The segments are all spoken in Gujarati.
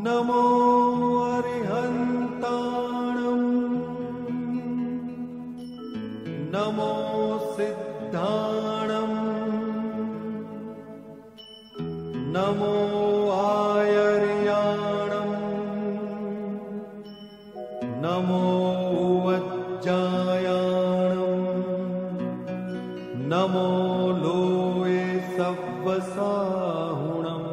नमो अरिहन्ताणम् नमो सिद्धाणम् नमो आयर्याणम् नमो वज्जायाणम् नमो लोये सव्वसाहुणम्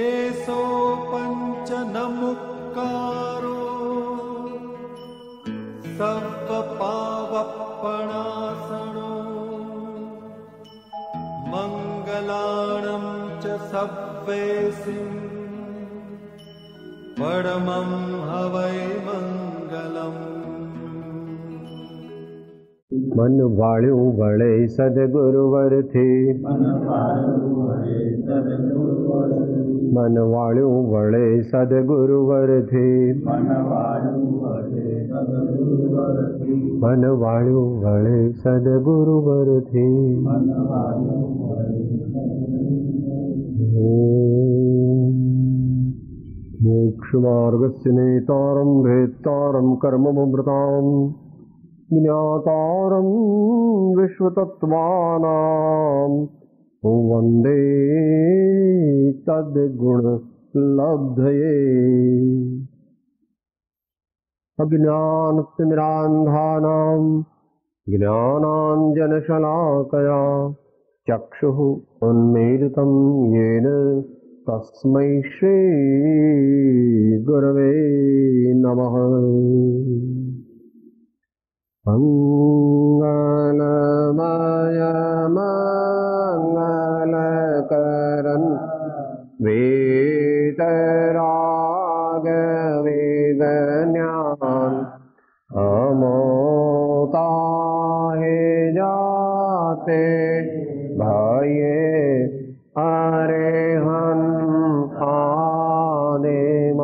एसो पंच नमुक्कारो सव्वपावप्पणासनो मंगलाणं च सव्वेसिं परमं हवै मंगलम्। मन वाळ्યું વળે સદગુરુવરથી મન વાળ્યું વળે સદગુરુવરથી મન વાળ્યું વળે સદગુરુવરથી મોક્ષમાર્ગસ્ય નેતારં ભેત્તારં કર્મમૃતામ જ્ઞાતારં વિશ્વતત્ત્વાનાં વંદે તદ્ગુણલબ્ધયે અજ્ઞાનતિમિરાન્ધાનાં જ્ઞાનાഞ്જનશલાકયા ચક્ષુઃ ઉન્મીલિतं येन તસ્मै શ્રી ગુરવે નમઃ। મંગલમય મંગલકરં વેતરાગ વેદન્યાન અમોતાહે જાતે ભયે અરેહન આદેમ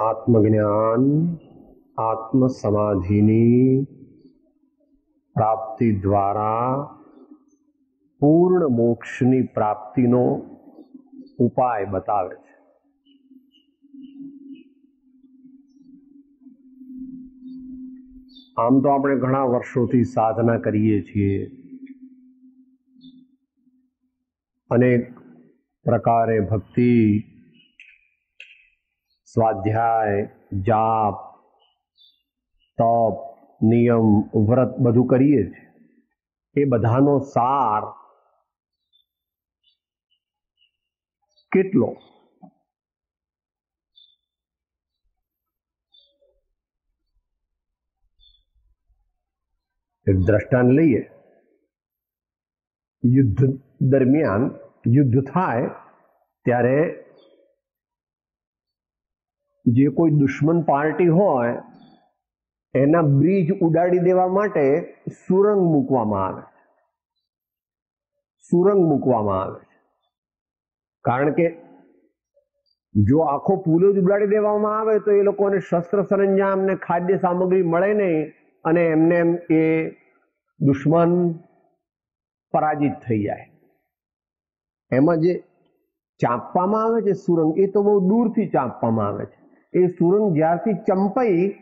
આત્મજ્ઞાન આત્મ સમાધિની પ્રાપ્તિ દ્વારા પૂર્ણ મોક્ષની પ્રાપ્તિનો ઉપાય બતાવે છે। આમ તો આપણે ઘણા વર્ષોથી સાધના કરીએ છીએ, અનેક પ્રકારે ભક્તિ, સ્વાધ્યાય, જાપ, તપ, નિયમ, વ્રત બધું કરીએ છીએ। એ બધાનો સાર કેટલો? એક દ્રષ્ટાંત લઈએ। યુદ્ધ દરમિયાન યુદ્ધ થાય ત્યારે જે કોઈ દુશ્મન પાર્ટી હોય એના બ્રિજ ઉડાડી દેવા માટે સુરંગ મૂકવામાં આવે છે। સુરંગ મૂકવામાં આવે છે કારણ કે જો આખો પુલ જ ઉડાડી દેવામાં આવે તો એ લોકોને શસ્ત્ર સરંજામ ને ખાદ્ય સામગ્રી મળે નહીં અને એમને એ દુશ્મન પરાજિત થઈ જાય। એમાં જે ચાંપવામાં આવે છે સુરંગ, એ તો બહુ દૂરથી ચાંપવામાં આવે છે। એ સુરંગ જ્યારથી ચંપાઈ,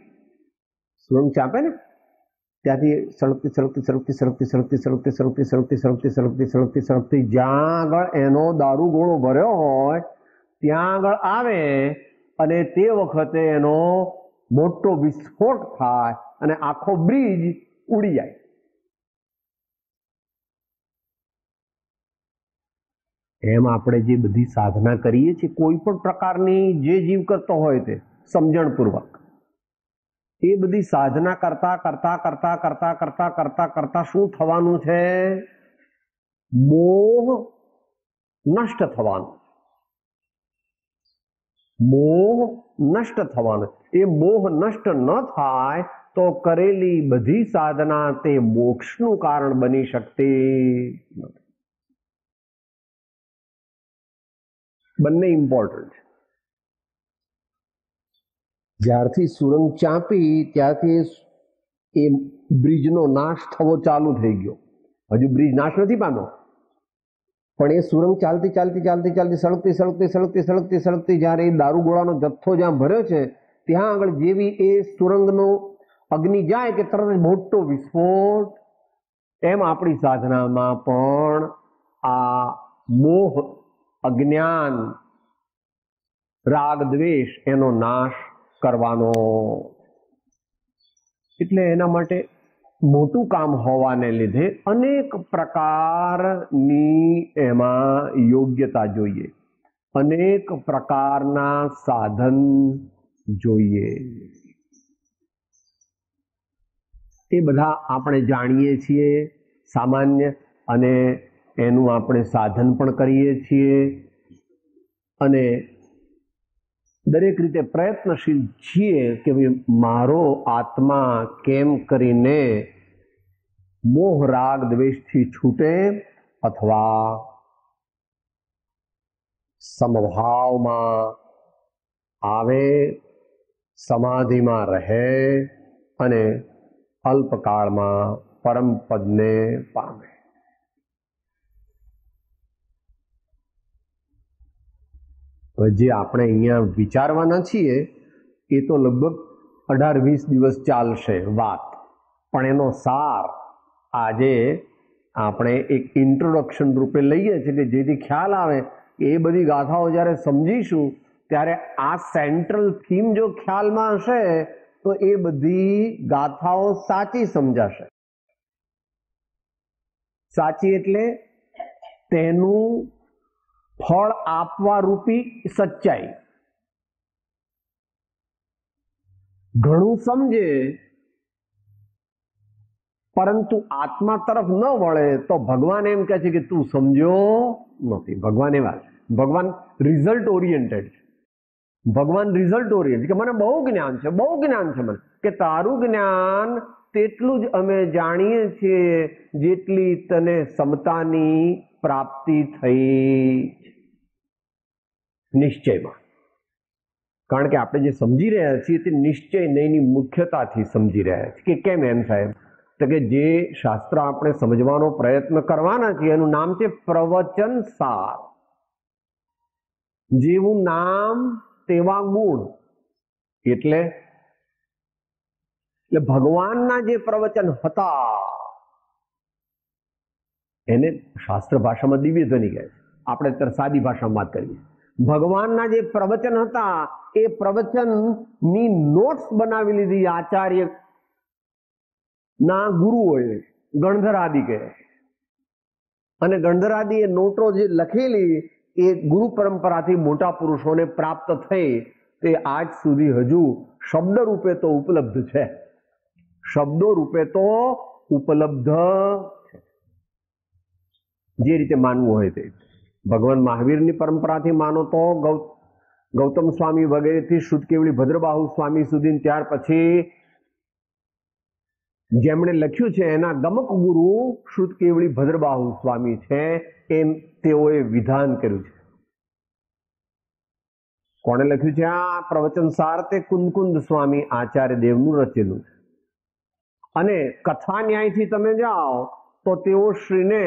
સુરંગ ચાંપે ને ત્યાંથી સળગતી સળગતી સળગતી સળગતી સળગતી સળગતી સળગતી સળગતી સળગતી સળગતી સળગતી સળગતી જ્યાં આગળ એનો દારૂગોળો ભર્યો હોય ત્યાં આગળ આવે અને તે વખતે એનો મોટો વિસ્ફોટ થાય અને આખો બ્રિજ ઉડી જાય। એમ આપણે જે બધી સાધના કરીએ છીએ, કોઈ પણ પ્રકારની જે જીવ કરતો હોય તે સમજણપૂર્વક, એ બધી સાધના કરતા કરતા કરતા કરતા કરતા કરતા કરતા શું થવાનું છે? મોહ નષ્ટ થવાનું। મોહ નષ્ટ થવાનો। એ મોહ નષ્ટ ન થાય તો કરેલી બધી સાધના તે મોક્ષનું કારણ બની શકતી નથી। બંને ઇમ્પોર્ટન્ટ છે। જ્યારથી સુરંગ ચાંપી ત્યારથી એ બ્રિજનો નાશ થવો ચાલુ થઈ ગયો. હજુ બ્રિજ નાશ નથી પામ્યો, પણ એ સુરંગ ચાલતી ચાલતી ચાલતી ચાલતી સળગતી સળગતી સળગતી સળગતી સળગતી જ્યારે એ દારૂગોળાનો જથ્થો જ્યાં ભર્યો છે ત્યાં આગળ જેવી એ સુરંગનો અગ્નિ જાય કે તરત મોટો વિસ્ફોટ, એમ આપણી સાધનામાં પણ આ મોહ, અજ્ઞાન, રાગ, દ્વેષ એનો નાશ કરવાનો. એટલે એના માટે મોટું કામ હોવાને લીધે અનેક પ્રકારની એમાં યોગ્યતા જોઈએ, અનેક પ્રકારના સાધન જોઈએ. એ બધા આપણે જાણીએ છીએ સામાન્ય, અને એનું આપણે સાધન પણ કરીએ છીએ અને દરેક રીતે પ્રયત્નશીલ છીએ કે ભાઈ મારો આત્મા કેમ કરીને મોહ, રાગ, દ્વેષથી છૂટે અથવા સમભાવમાં આવે, સમાધિમાં રહે અને અલ્પકાળમાં પરમ પદને પામે. જે આપણે અહીંયા વિચારવાના છીએ એ તો લગભગ 18-20 દિવસ ચાલશે વાત, પણ એનો સાર આજે આપણે એક ઇન્ટ્રોડક્શન રૂપે લઈએ છીએ કે જેથી ખ્યાલ આવે કે એ બધી ગાથાઓ જ્યારે સમજીશું ત્યારે આ સેન્ટ્રલ થીમ જો ખ્યાલમાં હશે તો એ બધી ગાથાઓ સાચી સમજાશે. સાચી એટલે તેનું ફળ આપવા રૂપી સચ્ચાઈ. ઘણું સમજે પરંતુ આત્મા તરફ ન વળે તો ભગવાન એમ કહે છે કે તું સમજ્યો નથી. ભગવાન એવા, ભગવાન રિઝલ્ટ ઓરિએન્ટેડ છે. ભગવાન રિઝલ્ટ ઓરિએન્ટેડ કે મને બહુ જ્ઞાન છે, બહુ જ્ઞાન છે મને, કે તારું જ્ઞાન તેટલું જ અમે જાણીએ છીએ જેટલી તને સમતાની પ્રાપ્તિ થઈ નિશ્ચયમાં. કારણ કે આપણે જે સમજી રહ્યા છીએ તે નિશ્ચય નહીંની મુખ્યતાથી સમજી રહ્યા છીએ. કે કેમ એમ સાહેબ? તો કે જે શાસ્ત્ર આપણે સમજવાનો પ્રયત્ન કરવાના છીએ એનું નામ છે પ્રવચન સાર. જેવું નામ તેવા ગુણ. એટલે ભગવાનના જે પ્રવચન હતા એને શાસ્ત્ર ભાષામાં દિવ્ય ધ્વનિ કહે છે, આપણે અત્યારે સાદી ભાષામાં વાત કરીએ. ભગવાનના જે પ્રવચન હતા એ પ્રવચનની નોટ્સ બનાવી લીધી આચાર્ય ના ગુરુઓએ, ગણધરાદિ કહે. અને ગણધરાદિ એ નોટો જે લખેલી એ ગુરુ પરંપરાથી મોટા પુરુષોને પ્રાપ્ત થઈ તે આજ સુધી હજુ શબ્દ રૂપે તો ઉપલબ્ધ છે. શબ્દો રૂપે તો ઉપલબ્ધ છે. જે રીતે માનવું હોય તે. ભગવાન મહાવીરની પરંપરાથી માનો તો ગૌતમ સ્વામી વગેરેથી શુદ્ધકેવળી ભદ્રબાહુ સ્વામી સુધી, ત્યાર પછી જેમણે લખ્યું છે એના ગમક ગુરુ શુદ્ધકેવળી ભદ્રબાહુ સ્વામી છે, એમ તેઓએ વિધાન કર્યું છે. કોણે લખ્યું છે આ પ્રવચન સાર? તે કુંદકુંદ સ્વામી આચાર્ય દેવનું રચેલું છે. અને કથા ન્યાયથી તમે જાઓ તો તેઓ શ્રીને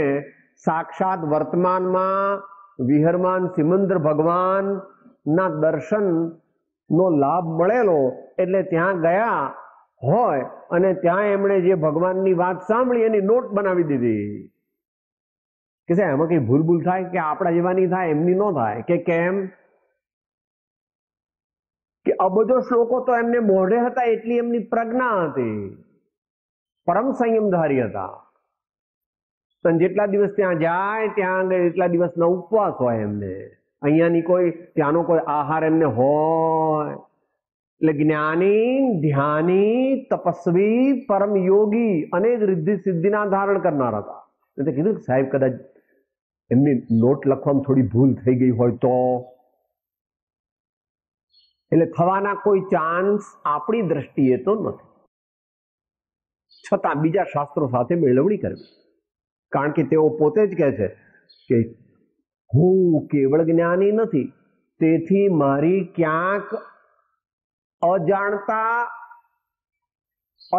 સાક્ષાત વર્તમાનમાં વિહરમાન સિમંદર ભગવાન ના દર્શન નો લાભ મળેલો, એટલે ત્યાં ગયા હોય અને ત્યાં એમણે જે ભગવાનની વાત સાંભળી એની નોટ બનાવી દીધી કે સાહેબ એમાં કઈ ભૂલ થાય કે આપણા જેવાની થાય, એમની ન થાય. કે કેમ? કે અબજો શ્લોકો તો એમને મોઢે હતા એટલી એમની પ્રજ્ઞા હતી, પરમ સંયમધારી હતા. જેટલા દિવસ ત્યાં જાય ત્યાં એટલા દિવસના ઉપવાસ હોય એમને. અહીંયાની કોઈ ત્યાંનો કોઈ આહાર એમને હોય. એટલે જ્ઞાની, ધ્યાની, તપસ્વી, પરમ યોગી, અનેક રિદ્ધિ સિદ્ધિના ધારણ કરનાર હતા. એટલે કીધું સાહેબ કદાચ એમની નોટ લખવામાં થોડી ભૂલ થઈ ગઈ હોય તો, એટલે થવાના કોઈ ચાન્સ આપણી દ્રષ્ટિએ તો નથી. છતાં બીજા શાસ્ત્રો સાથે મેળવણી કરવી. કારણ કે તેઓ પોતે જ કહે છે કે હું કેવળ જ્ઞાની નથી, તેથી મારી ક્યાંક અજાણતા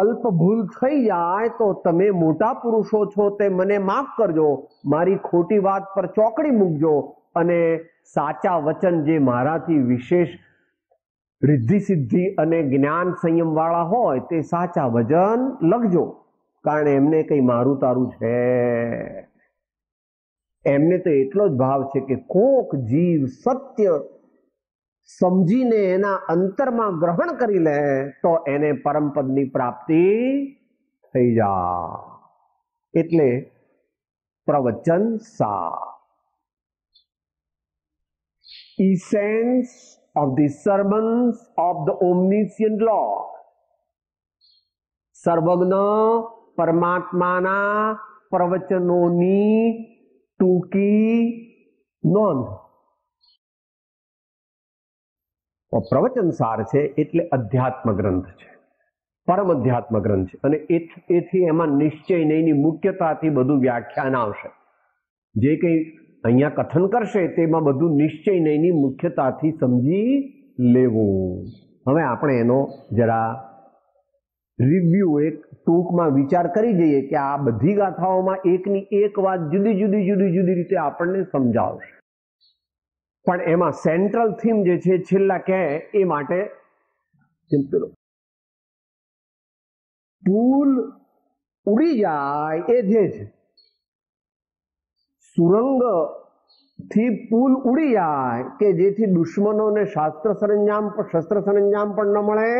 અલ્પ ભૂલ થઈ જાય તો તમે મોટા પુરુષો છો તે મને માફ કરજો, મારી ખોટી વાત પર ચોકડી મૂકજો અને સાચા વચન જે મારાથી વિશેષ રિદ્ધિ સિદ્ધિ અને જ્ઞાન સંયમ વાળા હોય તે સાચા વચન લખજો, કારણ એમને કઈ મારું તારું છે, એમને તો એટલો જ ભાવ છે કે કોક જીવ સત્ય સમજીને એના અંતરમાં ગ્રહણ કરી લે તો એને પરમપદની પ્રાપ્તિ થઈ જાય. એટલે પ્રવચન સાર, essence of the sermons of the omniscient Lord. સર્વજ્ઞ પરમાત્માના પ્રવચનોની ટૂંકી નોંધ. પ્રવચન સાર છે એટલે અધ્યાત્મ ગ્રંથ છે, પરમ અધ્યાત્મ ગ્રંથ છે, અને એથી એમાં નિશ્ચય નહીંની મુખ્યતાથી બધું વ્યાખ્યાન આવશે. જે કંઈ અહીંયા કથન કરશે તેમાં બધું નિશ્ચય નહીંની મુખ્યતાથી સમજી લેવું. હવે આપણે એનો જરા રિવ્યુ એક ટૂંકમાં વિચાર કરી જઈએ કે આ બધી ગાથાઓમાં એકની એક વાત જુદી જુદી રીતે આપણને સમજાવશે, પણ એમાં સેન્ટ્રલ થીમ જે છે છેલ્લા કહે એ માટે પુલ ઉડી જાય એ જે છે, સુરંગ થી પુલ ઉડી જાય કે જેથી દુશ્મનોને શસ્ત્ર સરંજામ પણ ન મળે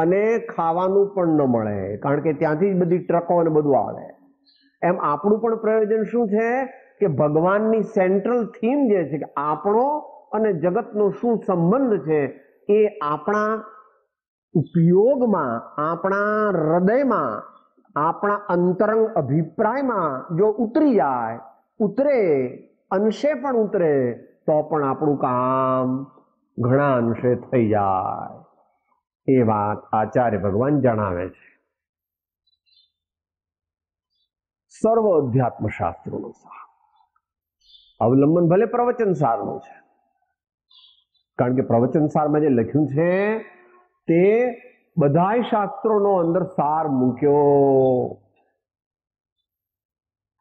અને ખાવાનું પણ ન મળે, કારણ કે ત્યાંથી જ બધી ટ્રકો અને બધું આવે. એમ આપણું પણ પ્રયોજન શું છે કે ભગવાનની સેન્ટ્રલ થીમ જે છે કે આપણો અને જગતનો શું સંબંધ છે એ આપણા ઉપયોગમાં, આપણા હૃદયમાં, આપણા અંતરંગ અભિપ્રાયમાં જો ઉતરી જાય, ઉતરે અંશે પણ ઉતરે તો પણ આપણું કામ ઘણા અંશે થઈ જાય. એ વાત આચાર્ય ભગવાન જણાવે છે. સર્વ અધ્યાત્મ શાસ્ત્રોનો સાર, અવલંબન ભલે પ્રવચન સારનું છે, કારણ કે પ્રવચન સારમાં જે લખ્યું છે તે બધાય શાસ્ત્રોનો અંદર સાર મૂક્યો,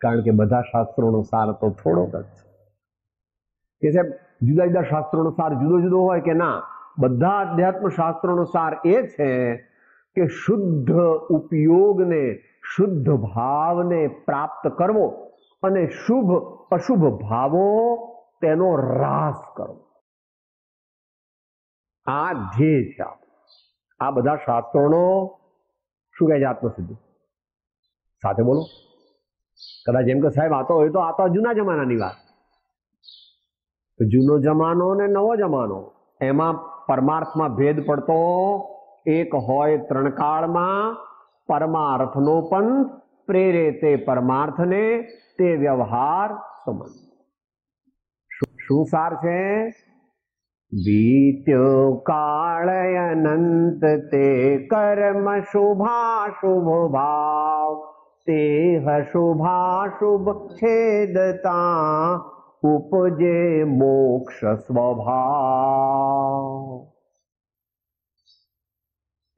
કારણ કે બધા શાસ્ત્રોનો સાર તો થોડો જ છે કે સાહેબ જુદા જુદા શાસ્ત્રોનો સાર જુદો જુદો હોય કે ના, બધા અધ્યાત્મ શાસ્ત્રોનો સાર એ છે કે શુદ્ધ ઉપયોગને, શુદ્ધ ભાવને પ્રાપ્ત કરવો અને શુભ અશુભ ભાવો તેનો રાસ કરવો. આ ધ્યેય છે. આ બધા શાસ્ત્રોનો શું કહે છે? આત્મસિદ્ધિ. સાથે બોલો. કદાચ એમ કે સાહેબ આ તો જૂના જમાનાની વાત. જૂનો જમાનો ને નવો જમાનો, એમાં પરમાર્થમાં ભેદ પડતો એક હોય ત્રણકાળમાં પરમાર્થનો પંથ, પ્રેરે તે પરમાર્થને, તે વ્યવહાર સંબંધ. શું સાર છે? વીત્યો કાળ અનંત તે કર્મ શુભાશુભ ભાવ, તે શુભાશુભ છેદતા ઉપજે મોક્ષ સ્વભાવ.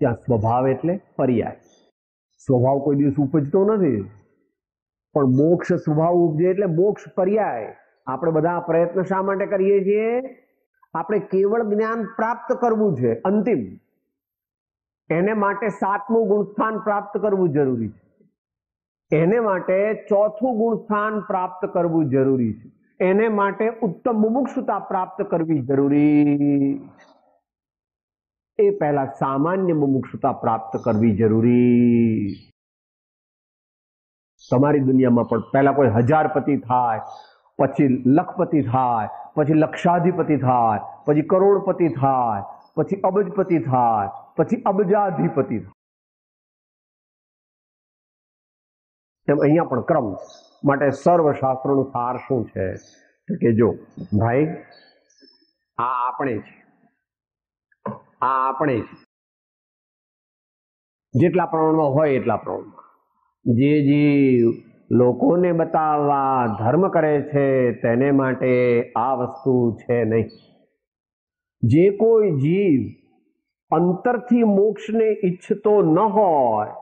ત્યાં સ્વભાવ એટલે પર્યાય. સ્વભાવ કોઈ દિવસ ઉપજતો નથી, પણ મોક્ષ સ્વભાવ ઉપજે એટલે મોક્ષ પર્યાય. આપણે બધા પ્રયત્ન શા માટે કરીએ છીએ? આપણે કેવળ જ્ઞાન પ્રાપ્ત કરવું છે, અંતિમ. એને માટે 7મું ગુણસ્થાન પ્રાપ્ત કરવું જરૂરી છે, એને માટે 4થું ગુણસ્થાન પ્રાપ્ત કરવું જરૂરી છે, એને માટે ઉત્તમ મુમુક્ષુતા પ્રાપ્ત કરવી જરૂરી. એ પહેલા સામાન્ય મુમુક્ષુતા પ્રાપ્ત કરવી જરૂરી. તમારી દુનિયામાં પણ પહેલા કોઈ હજારપતિ થાય, પછી લખપતિ થાય, પછી લક્ષાધિપતિ થાય, પછી કરોડપતિ થાય, પછી અબજપતિ થાય, પછી અબજાધિપતિ થાય. એમ અહીંયા પણ ક્રમ માટે સર્વ શાસ્ત્રોનું સાર શું છે કે જો ભાઈ આ આપણે છે, આ આપણે છે, જેટલા પ્રમાણમાં હોય એટલા પ્રમાણમાં. જે જીવ લોકોને બતાવવા ધર્મ કરે છે તેને માટે આ વસ્તુ છે નહીં. જે કોઈ જીવ અંતરથી મોક્ષને ઈચ્છતો ન હોય,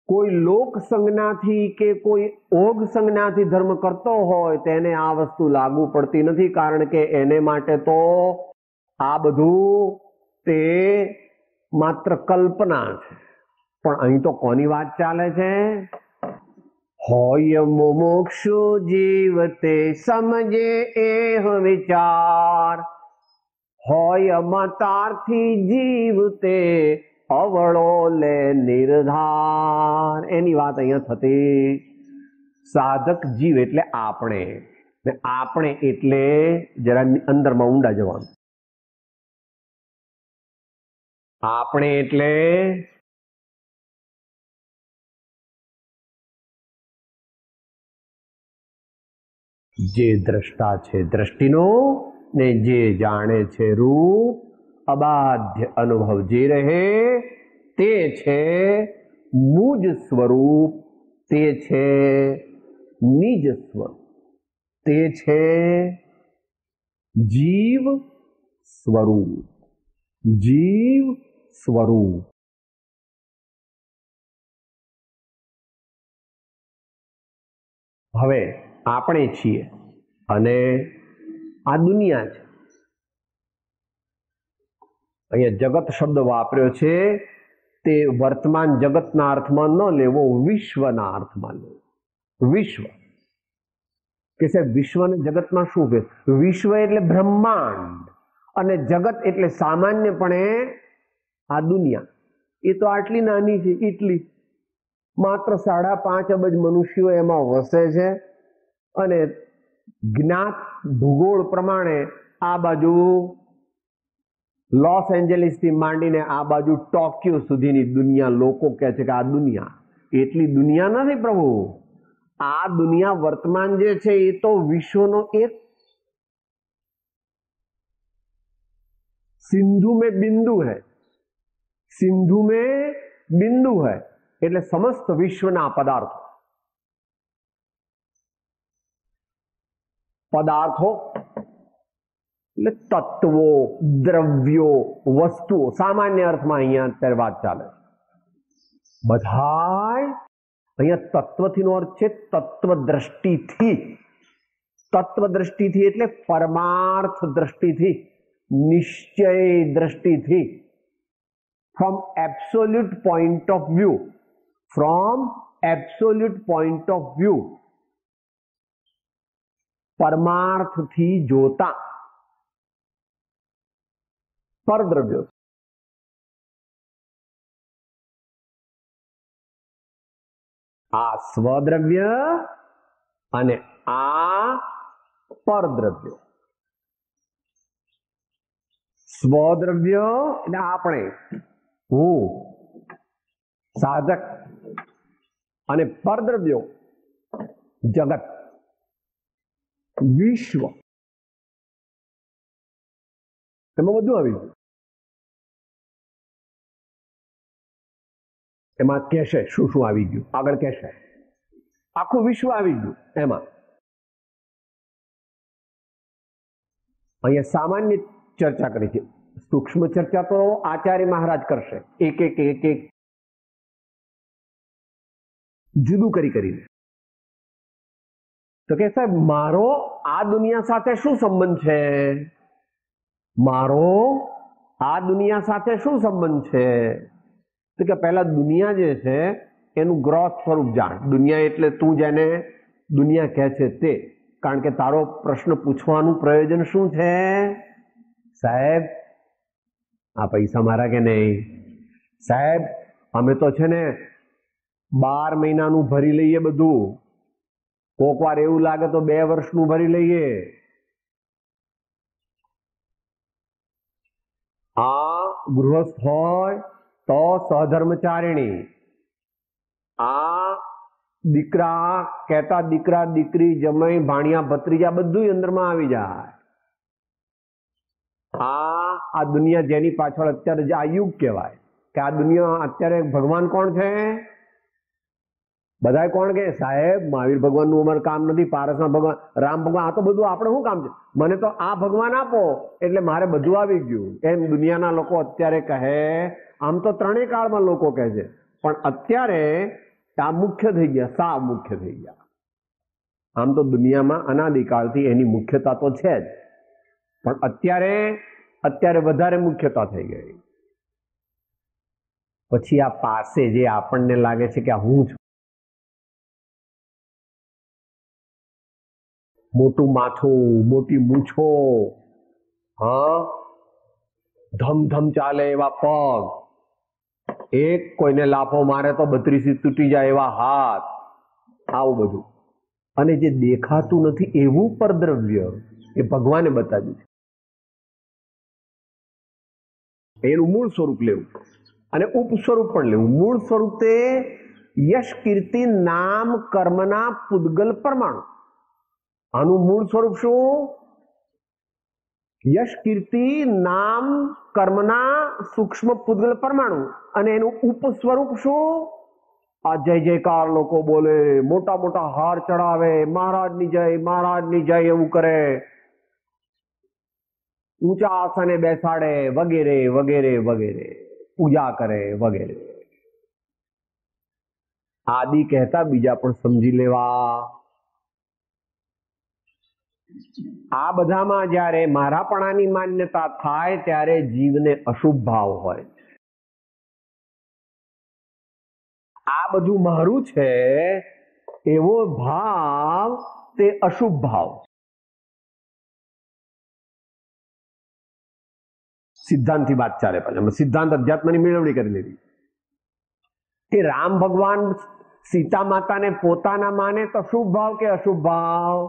કોઈ લોક સંજ્ઞાથી કે કોઈ ઓગ સંજ્ઞાથી ધર્મ કરતો હોય તેને આ વસ્તુ લાગુ પડતી નથી, કારણ કે એને માટે તો આ બધું તે માત્ર કલ્પના છે. પણ અહીં તો કોની વાત ચાલે છે? હોય મુમુક્ષુ જીવ તે સમજે એહ વિચાર, હોય મતાર્થી જીવ તે અવળો લે નિર્ધાર. એની વાત અહીંયા થતી. સાધક જીવ એટલે આપણે, ને આપણે એટલે જરા અંદરમાં ઊંડા જવાનું. આપણે એટલે જે દ્રષ્ટા છે દ્રષ્ટિનો, ને જે જાણે છે રૂપ, અબાધ્ય અનુભવ જે રહે તે છે મુજ સ્વરૂપ, તે છે નિજ સ્વરૂપ, તે છે જીવ સ્વરૂપ. જીવ સ્વરૂપ. હવે આપણે છીએ અને આ દુનિયા છે. અહીંયા જગત શબ્દ વાપર્યો છે તે વર્તમાન જગતના અર્થમાં ન લેવો, વિશ્વના અર્થમાં લેવો. વિશ્વ કે સાહેબ વિશ્વ અને જગતમાં શું છે? વિશ્વ એટલે બ્રહ્માંડ અને જગત એટલે સામાન્યપણે આ દુનિયા. એ તો આટલી નાની છે, એટલી માત્ર 5.5 અબજ મનુષ્યો એમાં વસે છે અને જ્ઞાત ભૂગોળ પ્રમાણે આ બાજુ લોસ એન્જલિસ થી માંડીને આ બાજુ ટોક્યો સુધીની દુનિયા લોકો કહે છે કે આ દુનિયા. એટલી દુનિયા નથી પ્રભુ. આ દુનિયા વર્તમાન જે છે એ તો વિશ્વનો એક सिंधु में बिंदु है, सिंधु में बिंदु है એટલે સમસ્ત વિશ્વના પદાર્થો. પદાર્થો એટલે તત્વો, દ્રવ્યો, વસ્તુઓ સામાન્ય અર્થમાં અહીંયા અત્યારે વાત ચાલે છે. બધા અહીંયા તત્વથી નો અર્થ છે તત્વ દ્રષ્ટિથી. તત્વ દ્રષ્ટિથી એટલે પરમાર્થ દ્રષ્ટિથી, નિશ્ચય દ્રષ્ટિથી, from absolute point of view, from absolute point of view, પરમાર્થથી જોતા પરદ્રવ્યો. આ સ્વદ્રવ્ય અને આ પરદ્રવ્યો. સ્વદ્રવ્ય એટલે આપણે, હું, સાધક, અને પરદ્રવ્યો જગત, વિશ્વ. એમાં બધું આવી ગયું. એમાં કહેશે શું શું આવી ગયું, આગળ કહેશે. આખું વિશ્વ આવી ગયું એમાં. અહીંયા સામાન્ય ચર્ચા કરી છે, સૂક્ષ્મ ચર્ચા તો આચાર્ય મહારાજ કરશે, એક એક એક એક જુદું કરીને. તો કે સાહેબ મારો આ દુનિયા સાથે શું સંબંધ છે? મારો આ દુનિયા સાથે શું સંબંધ છે? તો કે પહેલા દુનિયા જે છે એનું ગ્રોથ સ્વરૂપ જાણ. દુનિયા એટલે તું જેને દુનિયા કહે છે તે. કારણ કે તારો પ્રશ્ન પૂછવાનું પ્રયોજન શું છે? સાહેબ આ પૈસા મારા કે નહીં? સાહેબ અમે તો છે ને 12 મહિનાનું ભરી લઈએ બધું, કોક વાર એવું લાગે તો 2 વર્ષનું ભરી લઈએ. આ ગૃહસ્થ હોય તો સહધર્મચારિણી, આ દીકરા કહેતા દીકરા દીકરી જમાઈ ભાણિયા ભત્રીજા બધું અંદરમાં આવી જાય. આ દુનિયા જેની પાછળ અત્યારે જે આ યુગ કહેવાય કે આ દુનિયા અત્યારે ભગવાન કોણ છે? બધાય કોણ કે સાહેબ મહાવીર ભગવાનનું અમારે કામ નથી, પારસના ભગવાન, રામ ભગવાન, આ તો બધું આપણે શું કામ છે, મને તો આ ભગવાન આપો એટલે મારે બધું આવી ગયું, એમ દુનિયાના લોકો અત્યારે કહે. આમ તો ત્રણેય કાળમાં લોકો કહે છે, પણ અત્યારે આ મુખ્ય થઈ ગયા, સાવ મુખ્ય થઈ ગયા. આમ તો દુનિયામાં અનાદિકાળથી એની મુખ્યતા તો છે જ, પણ અત્યારે વધારે મુખ્યતા થઈ ગઈ. પછી આ પાસે જે આપણને લાગે છે કે આ હું છું, મોટું માથું, મોટી મૂછો, હા, ધમધમ ચાલે એવા પગ, એક કોઈને લાફો મારે તો 32 તૂટી જાય એવા હાથ, આવું બધું. અને જે દેખાતું નથી એવું પરદ્રવ્ય એ ભગવાને બતાવ્યું છે. એનું મૂળ સ્વરૂપ લેવું અને ઉપસ્વરૂપ પણ લેવું. મૂળ સ્વરૂપ તે યશ કીર્તિ નામ કર્મના પૂદગલ પરમાણુ. આનું મૂળ સ્વરૂપ શું? યશ કીર્તિ નામ કર્મના સૂક્ષ્મ પૂદગલ પરમાણુ. અને એનું ઉપસ્વરૂપ શું? આ જય જયકાર લોકો બોલે, મોટા મોટા હાર ચડાવે, મહારાજની જય, મહારાજની જય એવું કરે, ઊંચા આસને બેસાડે, વગેરે વગેરે વગેરે, પૂજા કરે વગેરે. આદિ કહેતા બીજા પણ સમજી લેવા. આ બધામાં જ્યારે મારાપણાની માન્યતા થાય ત્યારે જીવને અશુભ ભાવ હોય. આ બધું મારું છે એવો ભાવ તે અશુભ ભાવ. સિદ્ધાંતથી વાત ચાલે. પાછા સિદ્ધાંત અધ્યાત્મની મેળવણી કરી લીધી કે રામ ભગવાન સીતા માતાને પોતાના માને તો શુભ ભાવ કે અશુભ ભાવ?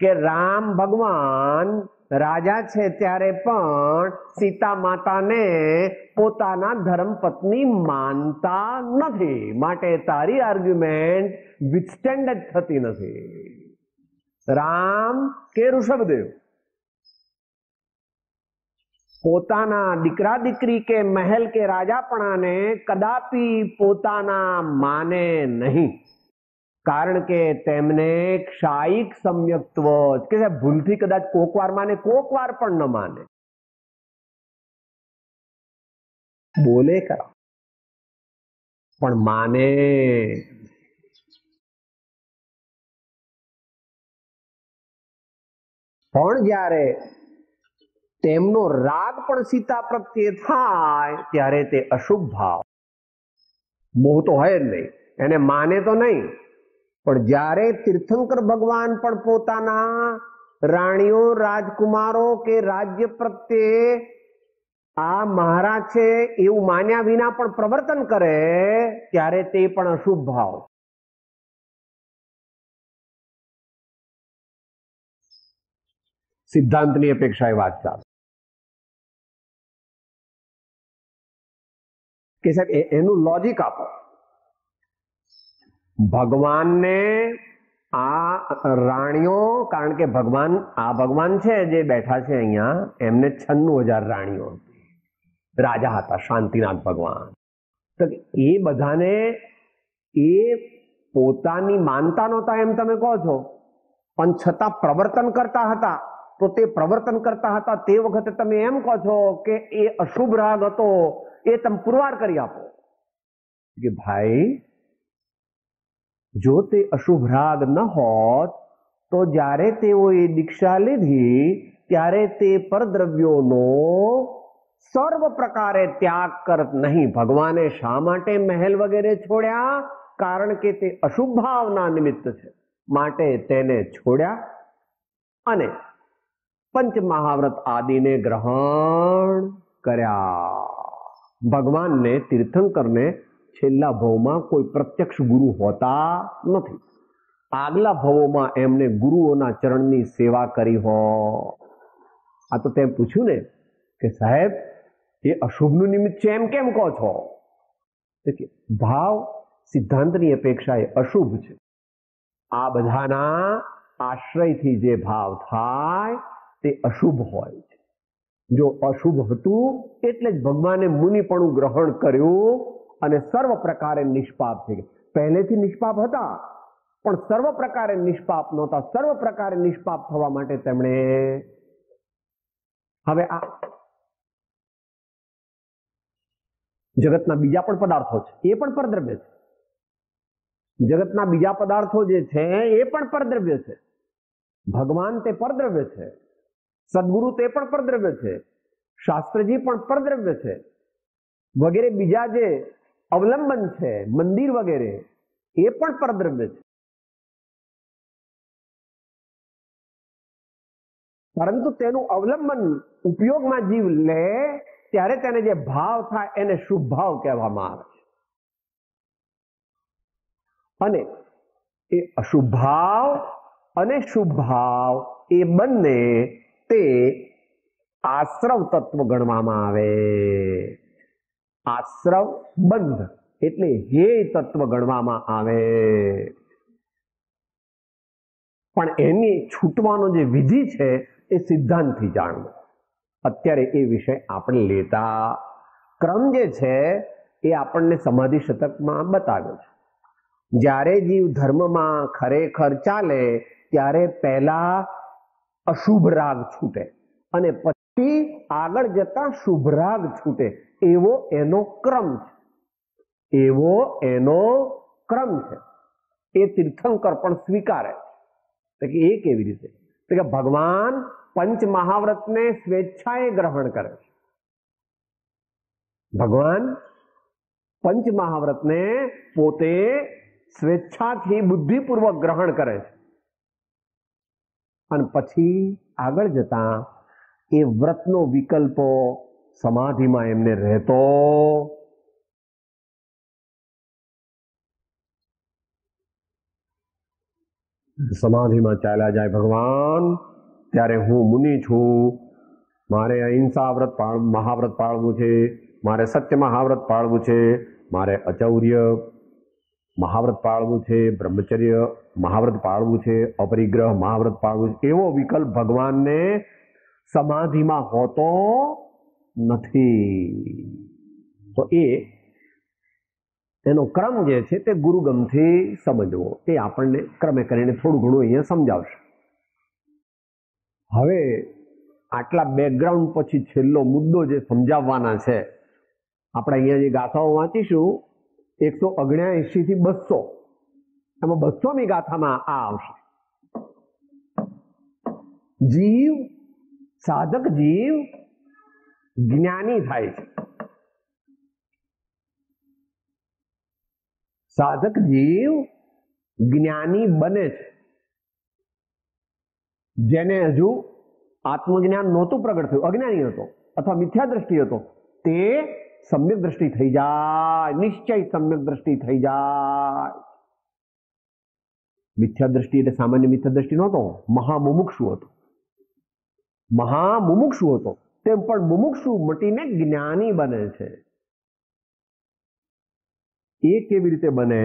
કે રામ ભગવાન રાજા છે ત્યારે પણ સીતા માતાને પોતાના ધર્મપત્ની માનતા નથી, માટે તારી આર્ગ્યુમેન્ટ વિથસ્ટેન્ડ જ થતી નથી. રામ કે ઋષભદેવ પોતાના દીકરા દીકરી કે મહેલ કે રાજાપણાને કદાપી પોતાના માને નહીં, કારણ કે તેમને ક્ષાયિક સમ્યક્ત્વ કે ભૂલથી કદાચ કોકવાર માને, કોકવાર પણ ન માને, બોલે ખરા પણ માને. પણ જ્યારે તેમનો રાગ પણ સીતા પ્રત્યે થાય ત્યારે તે અશુભ ભાવ. મોહ તો હોય જ નહીં, એને માને તો નહીં, પણ જ્યારે તીર્થંકર ભગવાન પણ પોતાના રાણીઓ રાજકુમારો કે રાજ્ય પ્રત્યે આ મહારાજ છે એવું માન્યા વિના પણ પ્રવર્તન કરે ત્યારે તે પણ અશુભ ભાવ. સિદ્ધાંતની અપેક્ષાએ વાત ચાલે કે સાહેબ એનું લોજિક આપો. ભગવાનને આ રાણીઓ, કારણ કે ભગવાન છે જે બેઠા છે અહીંયા, એમને 96,000 રાણીઓ હતી, રાજા હતા શાંતિનાથ ભગવાન. તો એ બધાને એ પોતાની માનતા નહોતા એમ તમે કહો છો, પણ છતાં પ્રવર્તન કરતા હતા. તો તે પ્રવર્તન કરતા હતા તે વખતે તમે એમ કહો છો કે એ અશુભ રાગ હતો, એ તમે પુરવાર કરી આપો કે ભાઈ જો તે અશુભ રાગ ન હોત તો જ્યારે તેઓએ દીક્ષા લીધી ત્યારે તે પરદ્રવ્યોનો સર્વ પ્રકારે ત્યાગ કરત નહીં. ભગવાને શા માટે મહેલ વગેરે છોડ્યા? કારણ કે તે અશુભ ભાવના નિમિત્ત છે, માટે તેને છોડ્યા અને પંચ મહાવ્રત આદિને ગ્રહણ કર્યા. ભગવાનને તીર્થંકરને છેલ્લા ભવમાં કોઈ પ્રત્યક્ષ ગુરુ હોતા નથી. આગલા ભવોમાં એમને ગુરુઓના ચરણની સેવા કરી હો. આ તો તેમ પૂછ્યું ને કે સાહેબ એ અશુભનું નિમિત્ત છે એમ કેમ કહો છો? ભાવ સિદ્ધાંતની અપેક્ષાએ અશુભ છે. આ બધાના આશ્રયથી જે ભાવ થાય તે અશુભ હોય છે. જો અશુભ હતું એટલે જ ભગવાને મુનિપણું ગ્રહણ કર્યું અને સર્વ પ્રકારે નિષ્પાપ થઈ ગયા. પહેલેથી નિષ્પાપ હતા, પણ સર્વ પ્રકારે નિષ્પાપ નહોતા. સર્વ પ્રકારે નિષ્પાપ થવા માટે તેમણે હવે આ જગતના બીજા પણ પદાર્થો છે, એ પણ પરદ્રવ્ય છે. જગતના બીજા પદાર્થો જે છે એ પણ પરદ્રવ્ય છે. ભગવાન તે પરદ્રવ્ય છે, સદગુરુ તે પણ પરદ્રવ્ય છે, શાસ્ત્રજી પણ પરદ્રવ્ય છે, વગેરે બીજા જે અવલંબન છે, મંદિર વગેરે, એ પણ પરદ્રવ્ય છે. પરંતુ તેનું અવલંબન ઉપયોગમાં જીવ લે ત્યારે તેને જે ભાવ થાય એને શુભ ભાવ કહેવામાં આવે છે. અને એ અશુભ ભાવ અને શુભ ભાવ એ બંને તે આશ્રવ તત્વ ગણવામાં આવે. આશ્રવ બંધ એટલે હેય તત્વ ગણવામાં આવે. પણ એની છૂટવાનો જે વિધિ છે એ સિદ્ધાંતથી જાણવો. અત્યારે એ વિષય આપણે લેતા ક્રમ જે છે એ આપણને સમાધિ શતકમાં બતાવ્યો છે. જ્યારે જીવ ધર્મમાં ખરેખર ચાલે ત્યારે પહેલા અશુભ રાગ છૂટે અને પછી આગળ જતા શુભ રાગ છૂટે, એવો એનો ક્રમ છે. એવો એનો ક્રમ છે. એ તીર્થંકર પણ સ્વીકારે છે કે એ કેવી રીતે, કે ભગવાન પંચ મહાવ્રતને સ્વેચ્છાએ ગ્રહણ કરે છે. ભગવાન પંચ મહાવ્રતને પોતે સ્વેચ્છાથી બુદ્ધિપૂર્વક ગ્રહણ કરે છે અને પછી આગળ જતા એ વ્રતનો વિકલ્પો સમાધિમાં એમને રહેતો સમાધિમાં ચાલ્યા જાય ભગવાન, ત્યારે હું મુનિ છું, મારે અહિંસા વ્રત મહાવ્રત પાળવું છે, મારે સત્ય મહાવ્રત પાળવું છે, મારે અચૌર્ય મહાવ્રત પાળવું છે, બ્રહ્મચર્ય મહાવ્રત પાળવું છે, અપરિગ્રહ મહાવ્રત પાળવું છે. એવો વિકલ્પ ભગવાનને સમાધિમાં હોતો નથી. તો એનો ક્રમ જે છે તે ગુરુગમથી સમજવો. એ આપણને ક્રમે કરીને થોડું ઘણું અહીંયા સમજાવશે. હવે આટલા બેકગ્રાઉન્ડ પછી છેલ્લો મુદ્દો જે સમજાવવાના છે, આપણે અહીંયા જે ગાથાઓ વાંચીશું 179 થી 200, એમાં 200મી ગાથામાં આ આવશે. જીવ સાધક જીવ જ્ઞાની થાય છે. સાધક જીવ જ્ઞાની બને છે. જેને હજુ આત્મજ્ઞાન નહોતું પ્રગટ થયું, અજ્ઞાની હતો અથવા મિથ્યા દ્રષ્ટિ હતો, તે સમ્યક દ્રષ્ટિ થઈ જાય, નિશ્ચય સમ્યક દ્રષ્ટિ થઈ જાય. મિથ્યા દ્રષ્ટિ એટલે સામાન્ય મિથ્યા દ્રષ્ટિ નહોતો, મહામુમુક્ષુ હતો. મહામુમુક્ષુ હતો, તેમ પણ મુમુક્ષુ મટીને જ્ઞાની બને છે. એ કેવી રીતે બને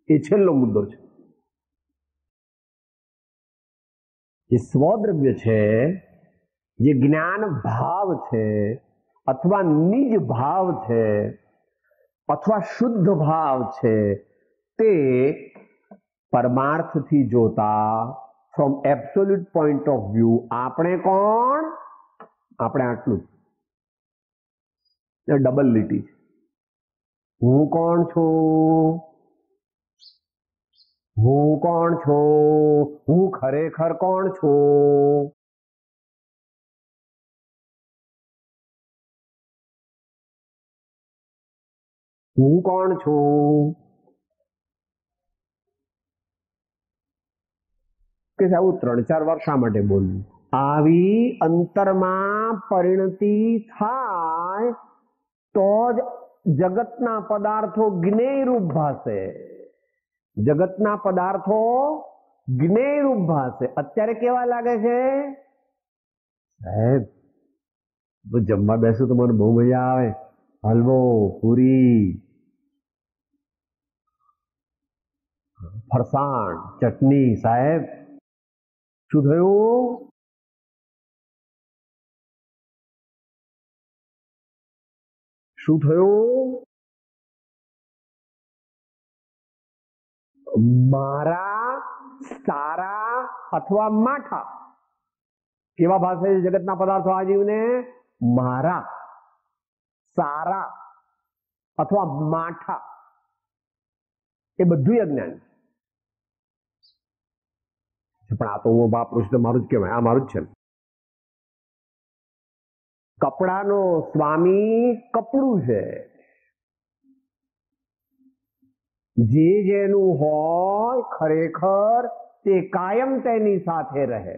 એ છેલ્લો મુદ્દો છે. જે સ્વદ્રવ્ય છે, જે જ્ઞાન ભાવ છે અથવા નિજ ભાવ છે અથવા શુદ્ધ ભાવ છે, તે પરમાર્થથી જોતા from absolute point of view આપણે કોણ? આપણે આટલું જ. ડબલ લીટી છે. હું કોણ છું? હું કોણ છું? હું ખરેખર કોણ છું? હું કોણ છું? કે આવું 3-4 વાર શા માટે બોલવું? આવી અંતરમાં પરિણતિ થાય તો જ જગતના પદાર્થો જ્ઞેયરૂપ ભાસે. જગતના પદાર્થો જ્ઞેયરૂપ ભાસે. અત્યારે કેવા લાગે છે? સાહેબ જમવા બેસું તો મને બહુ મજા આવે, હલવો, પૂરી, ફરસાણ, ચટણી. સાહેબ શું થયું? શું થયું? મારા, સારા અથવા માઠા કેવા ભાષે જગતના પદાર્થો આ જીવને? મારા, સારા અથવા માઠા, એ બધું અજ્ઞાન છે. પણ આ તો હું મહાપુરુષ તો મારું જ કહેવાય, આ મારું જ છે. કપડાનો સ્વામી કપડું છે. જે જેનું હોય ખરેખર તે કાયમ તેની સાથે રહે.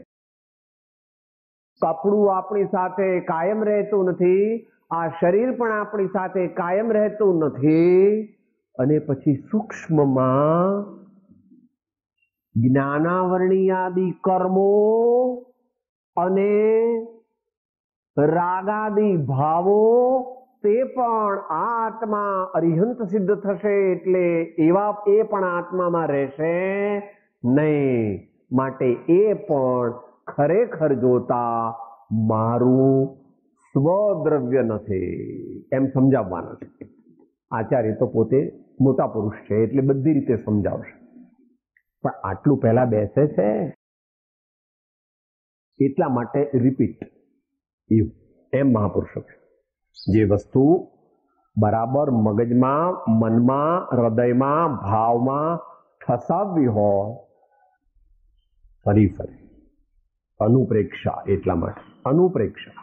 કપડું આપણી સાથે કાયમ રહેતું નથી, આ શરીર પણ આપણી સાથે કાયમ રહેતું નથી. અને પછી સૂક્ષ્મમાં જ્ઞાનાવરણીયાદિ કર્મો અને રાગાદિ ભાવો તે પણ આત્મા અરિહંત સિદ્ધ થશે એટલે એવા એ પણ આત્મામાં રહેશે નહીં. માટે એ પણ ખરેખર જોતા મારું સ્વદ્રવ્ય નથી એમ સમજાવવાનું છે. આચાર્ય તો પોતે મોટા પુરુષ છે એટલે બધી રીતે સમજાવશે, પણ આટલું પહેલા બેસે છે એટલા માટે રિપીટ એવું એમ મહાપુરુષો છે. જે વસ્તુ બરાબર મગજમાં, મનમાં, હૃદયમાં, ભાવમાં ઠસાવવી હોય ફરી ફરી અનુપ્રેક્ષા. એટલા માટે અનુપ્રેક્ષા.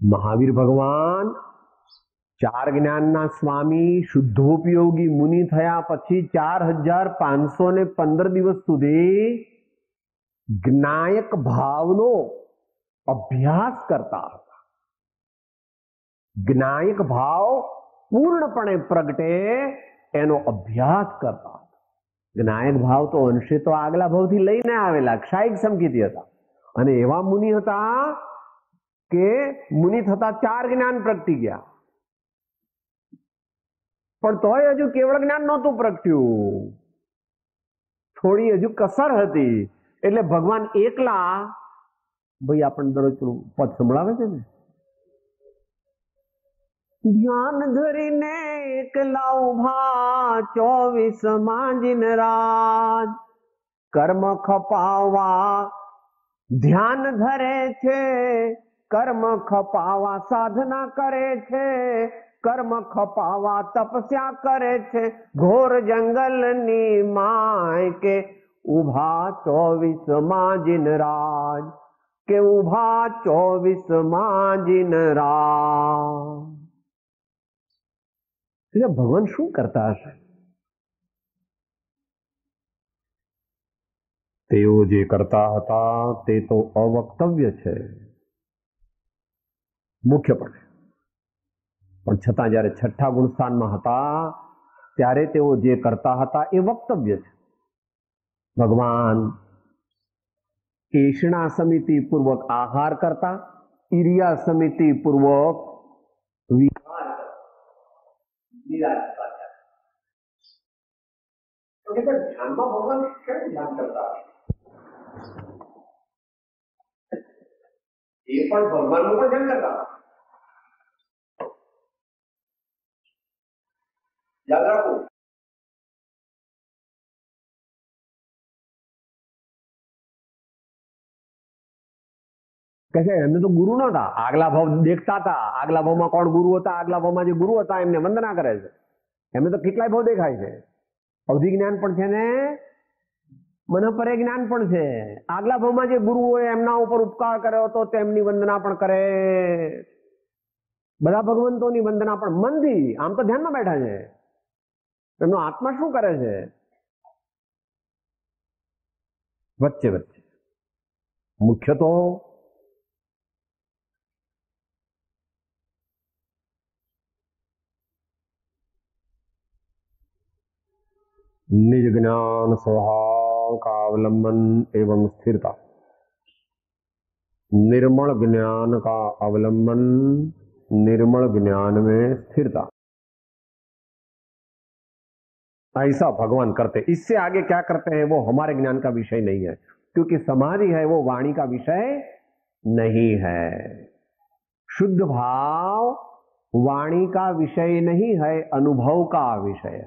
મહાવીર ભગવાન ચાર જ્ઞાનના સ્વામી શુદ્ધોપયોગી મુનિ થયા પછી 4515 દિવસ સુધી જ્ઞાયક ભાવનો અભ્યાસ કરતા હતા. જ્ઞાયક ભાવ પૂર્ણપણે પ્રગટે એનો અભ્યાસ કરતા હતા. જ્ઞાયક ભાવ તો અંશે તો આગલા ભાવથી લઈને આવેલા ક્ષાયિક સંકેતી હતા. અને એવા મુનિ હતા કે મુનિ થતા 4 જ્ઞાન પ્રગટી ગયા, પણ તોય હજુ કેવળ જ્ઞાન નહોતું પ્રગટ્યું. થોડી હજુ કસર હતી. એટલે ભગવાન એકલા, ભાઈ આપણને દરરોજ પદ સંભળાવે છે ને, ધ્યાન ધરીને એકલા ઉભા 24 માંજીન રાજ, કર્મ ખપાવા ધ્યાન ધરે છે, કર્મ ખપાવા સાધના કરે છે, કર્મ ખપાવા તપસ્યા કરે છે, ઘોર જંગલની માય કે ઉભા 24 માંજીન રાજ, કે ઉભા 24 માંજીન રાજ. એટલે ભગવાન શું કરતા હશે? તેઓ જે કરતા હતા તે તો અવક્તવ્ય છે મુખ્યપણે, પણ છતાં જ્યારે છઠ્ઠા ગુણસ્થાનમાં હતા ત્યારે તેઓ જે કરતા હતા એ વક્તવ્ય છે. ભગવાન એષણા સમિતિ પૂર્વક આહાર કરતા, ઈર્યા સમિતિ પૂર્વક વિહાર કરતા. ધ્યાનમાં ભગવાન કેમ ધ્યાન કરતા? એ પણ ભગવાનનું પણ ધ્યાન કરતા. યાદ રાખો, કે એમને તો ગુરુ નહોતા. આગલા ભાવ દેખતા હતા. આગલા ભાવમાં કોણ ગુરુ હતા? આગલા ભાવમાં જે ગુરુ હતા એમને વંદના કરે છે. એમને તો કેટલાય ભાવ દેખાય છે. અવધિ જ્ઞાન પણ છે ને મનપરે જ્ઞાન પણ છે. આગલા ભાવમાં જે ગુરુ હોય એમના ઉપર ઉપકાર કર્યો તો તેમની વંદના પણ કરે. બધા ભગવંતોની વંદના પણ મનથી, આમ તો ધ્યાનમાં બેઠા છે. એમનો આત્મા શું કરે છે? વચ્ચે વચ્ચે મુખ્ય તો निज ज्ञान स्वभाव का अवलंबन एवं स्थिरता. निर्मल ज्ञान का अवलंबन, निर्मल ज्ञान में स्थिरता, ऐसा भगवान करते. इससे आगे क्या करते हैं वो हमारे ज्ञान का विषय नहीं है, क्योंकि समाधि है वो वाणी का विषय नहीं है. शुद्ध भाव वाणी का विषय नहीं है, अनुभव का विषय।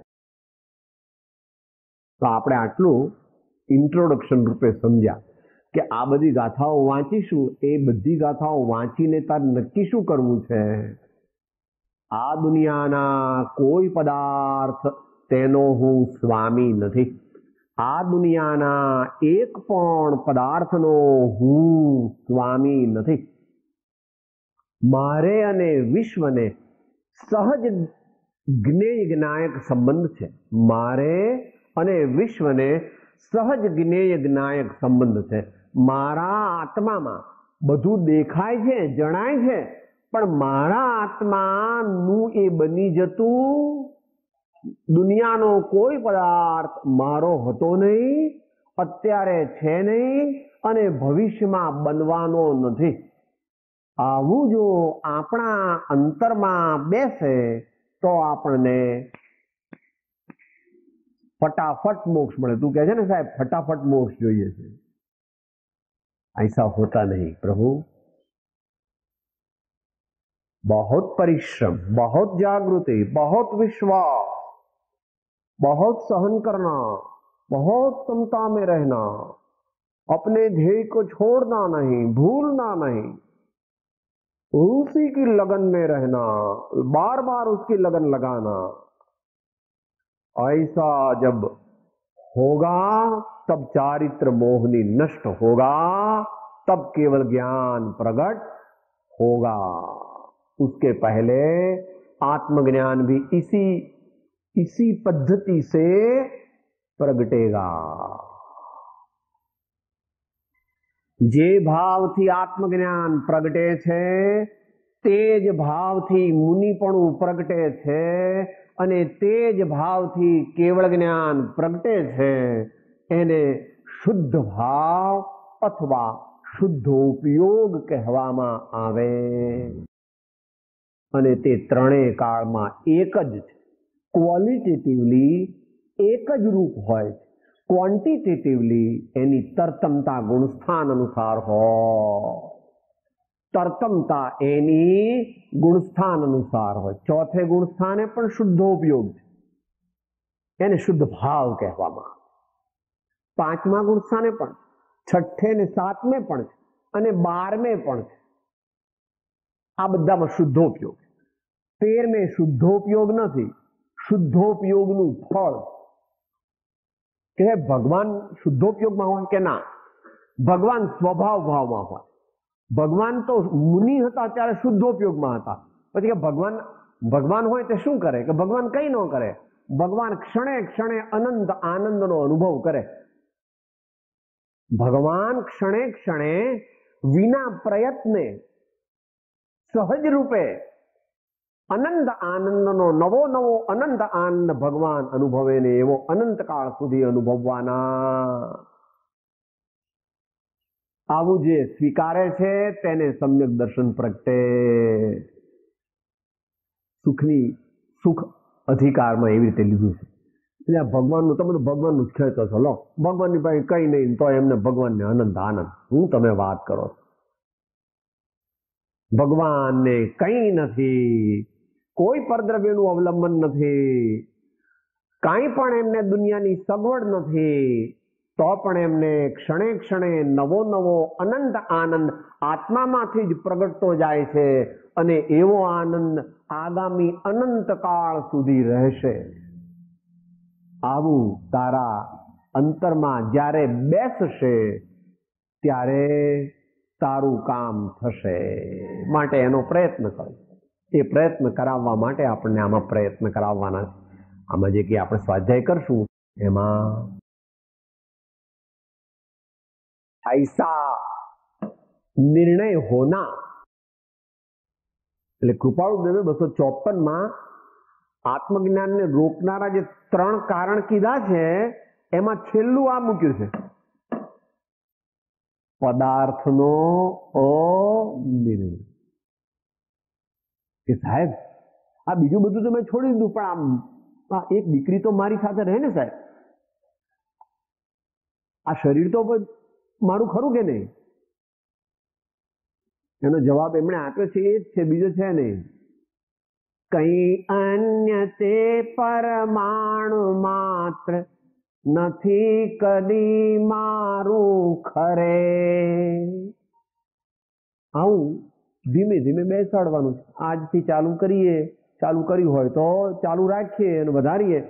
तो આપણે આટલું ઇન્ટ્રોડક્શન રૂપે સમજ્યા કે આ બધી ગાથાઓ વાંચીશું, એ બધી ગાથાઓ વાંચીને તાર નક્કી શું કરવું છે? આ દુનિયાના કોઈ પદાર્થ તેનો હું સ્વામી નથી. આ દુનિયાના એક પણ પદાર્થનો હું સ્વામી નથી. મારે અને વિશ્વને સહજ જ્ઞેય જ્ઞાયક સંબંધ છે. મારે અને વિશ્વને સહજ જ્ઞેય જ્ઞાયક સંબંધ છે. મારા આત્મામાં બધું દેખાય છે, જણાય છે, પણ મારા આત્માનું એ બની જતું દુનિયાનો કોઈ પદાર્થ મારો હતો નહીં, અત્યારે છે નહીં અને ભવિષ્યમાં બનવાનો નથી. આવું જો આપણા અંતરમાં બેસે તો આપણને फटाफट मोक्ष मिले. तू कहे ना साहब फटाफट मोक्ष જોઈએ છે, ऐसा होता नहीं प्रभु. बहुत परिश्रम, बहुत जागृति, बहुत विश्वास, बहुत सहन करना, बहुत समता में रहना, अपने ध्येय को छोड़ना नहीं, भूलना नहीं, उसी की लगन में रहना, बार बार उसकी लगन लगाना. ऐसा जब होगा तब चारित्र मोहनी नष्ट होगा, तब केवल ज्ञान प्रकट होगा. उसके पहले आत्मज्ञान भी इसी पद्धति से प्रगटेगा. जे भाव थी आत्मज्ञान प्रगटे छे, तेज भाव थी मुनिपणु प्रगटे छे, અને તેજ ભાવથી કેવળ જ્ઞાન પ્રગટે છે. એને શુદ્ધ ભાવ અથવા શુદ્ધ ઉપયોગ કહેવામાં આવે. અને તે ત્રણેય કાળમાં એક જ છે. ક્વોલિટેટિવલી એક જ રૂપ હોય છે, ક્વોન્ટિટેટિવલી એની તરતમતા ગુણસ્થાન અનુસાર હોય. તરતમતા એની ગુણસ્થાન અનુસાર હોય. ચોથે ગુણસ્થાને પણ શુદ્ધોપયોગ છે, એને શુદ્ધ ભાવ કહેવામાં આવે. પાંચમા ગુણસ્થાને પણ, છઠ્ઠે ને સાતમે પણ છે અને 12મે પણ છે. આ બધામાં શુદ્ધોપયોગ. 13મે શુદ્ધોપયોગ નથી, શુદ્ધોપયોગનું ફળ. કે ભગવાન શુદ્ધોપયોગમાં હોય કે ના? ભગવાન સ્વભાવ ભાવમાં હોય. ભગવાન તો મુનિ હતા ત્યારે શુદ્ધોપયોગમાં હતા. પછી કે ભગવાન હોય તે શું કરે? કે ભગવાન કઈ ન કરે. ભગવાન ક્ષણે ક્ષણે અનંત આનંદનો અનુભવ કરે. ભગવાન ક્ષણે ક્ષણે વિના પ્રયત્ને સહજ રૂપે અનંત આનંદનો નવો નવો અનંત આનંદ ભગવાન અનુભવે ને એવો અનંત કાળ સુધી અનુભવવાના. આવું જે સ્વીકારે છે તેને સમ્યક દર્શન પ્રગટે. સુખ અધિકારમાં એવી રીતે લીધું છે. એટલે ભગવાનનું તમે ભગવાનનું જ કહેતો છો. લો ભગવાનની પાસે કઈ નહીં તો એમને ભગવાનને અનંત આનંદ. હું તમે વાત કરો, ભગવાનને કઈ નથી, કોઈ પરદ્રવ્યનું અવલંબન નથી, કાંઈ પણ એમને દુનિયાની સગવડ નથી, તો પણ એમને ક્ષણે ક્ષણે નવો નવો અનંત આનંદ આત્મામાંથી જ પ્રગટતો જાય છે. અને એવો આનંદ આગામી અનંત કાળ સુધી રહેશે. આવું તારા અંતરમાં જ્યારે બેસશે ત્યારે તારું કામ થશે. માટે એનો પ્રયત્ન કરો. એ પ્રયત્ન કરાવવા માટે આપણને આમાં પ્રયત્ન કરાવવાના છે. આમાં જે કે આપણે સ્વાધ્યાય કરશું એમાં ऐसा निर्णय होना. એટલે કૃપાળુ દેવે 254માં આત્મજ્ઞાનને રોકનારા જે 3 કારણ કીધા છે એમાં છેલ્લું આ મૂક્યું છે, પદાર્થનો અનિર્ણય. કે સાહેબ આ બીજું બધું તો મેં છોડી દીધું, પણ આ એક દીકરી તો મારી સાથે રહે ને સાહેબ, આ શરીર તો મારું ખરું કે નહીં? એનો જવાબ એમણે આપ્યો છે એ જ છે, બીજો છે નહીં. કઈ અન્ય તે પરમાણુ માત્ર નથી કદી મારું ખરે. આવું ધીમે ધીમે બેસાડવાનું છે. આજથી ચાલુ કરીએ, ચાલુ કર્યું હોય તો ચાલુ રાખીએ અને વધારીએ.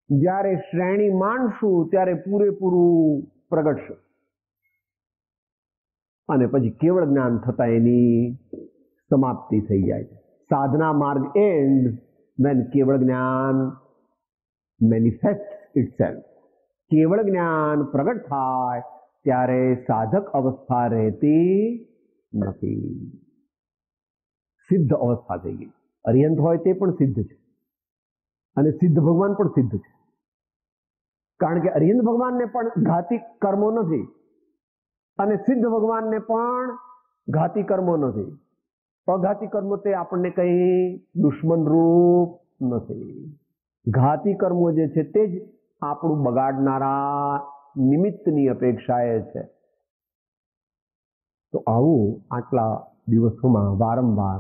જ્યારે શ્રેણી માનશું ત્યારે પૂરેપૂરું પ્રગટશે અને પછી કેવળ જ્ઞાન થતા એની સમાપ્તિ થઈ જાય છે. સાધના માર્ગ એન્ડ when કેવળ જ્ઞાન manifests itself. કેવળ જ્ઞાન પ્રગટ થાય ત્યારે સાધક અવસ્થા રહેતી નથી, સિદ્ધ અવસ્થા થઈ ગઈ. અરિહંત હોય તે પણ સિદ્ધ છે અને સિદ્ધ ભગવાન પણ સિદ્ધ છે. કારણ કે અરિહંત ભગવાનને પણ ઘાતી કર્મો નથી અને સિદ્ધ ભગવાનને પણ ઘાતી કર્મો નથી. અઘાતી કર્મો તે આપણને કઈ દુશ્મન રૂપ નથી. ઘાતી કર્મો જે છે તે જ આપણું બગાડનારા નિમિત્તની અપેક્ષાએ છે. તો આવું આટલા દિવસોમાં વારંવાર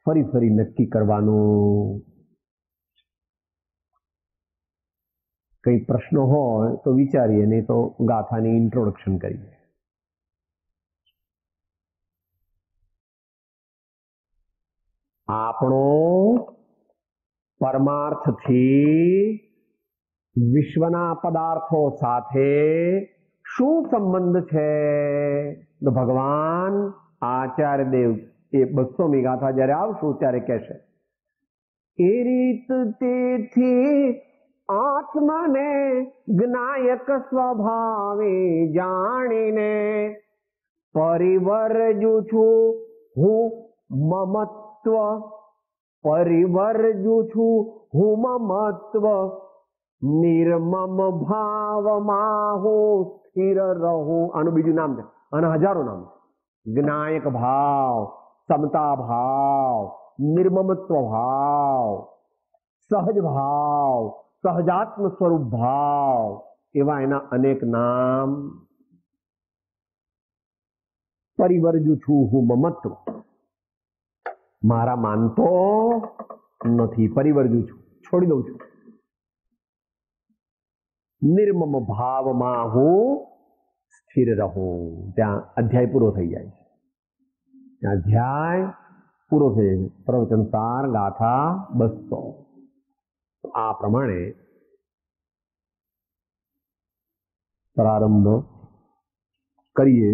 ફરી ફરી નક્કી કરવાનું. કઈ પ્રશ્નો હોય તો વિચારીએ, નહીં તો ગાથાની ઇન્ટ્રોડક્શન કરીએ. આપણો પરમાર્થથી વિશ્વના પદાર્થો સાથે શું સંબંધ છે? તો ભગવાન આચાર્ય દેવ એ 200મી ગાથા જ્યારે આવશું ત્યારે કહેશે, એ રીત તેથી આત્મને જ્ઞાયક સ્વભાવે જાણીને પરિવર્જુ છું હું મમત્વ, પરિવર્જુ છું હું મમત્વ, નિર્મમ ભાવમાં હું સ્થિર રહું. આનું બીજું નામ છે, આના હજારો નામ છે. જ્ઞાયક ભાવ, સમતા ભાવ, નિર્મમત્વ ભાવ, સહજ ભાવ, સહજાત્મ સ્વરૂપ ભાવ, એવા એના અનેક નામ. પરિવર્જુ છું હું મમત્વ, મારા માનતો નથી, પરિવર્જુ છું, છોડી દઉં છું. નિર્મમ ભાવમાં હું સ્થિર રહું. ત્યાં અધ્યાય પૂરો થઈ જાય છે. ત્યાં અધ્યાય પૂરો થઈ જાય છે. પ્રવચન સાર ગાથા 200. આ પ્રમાણે પ્રારંભ કરીએ.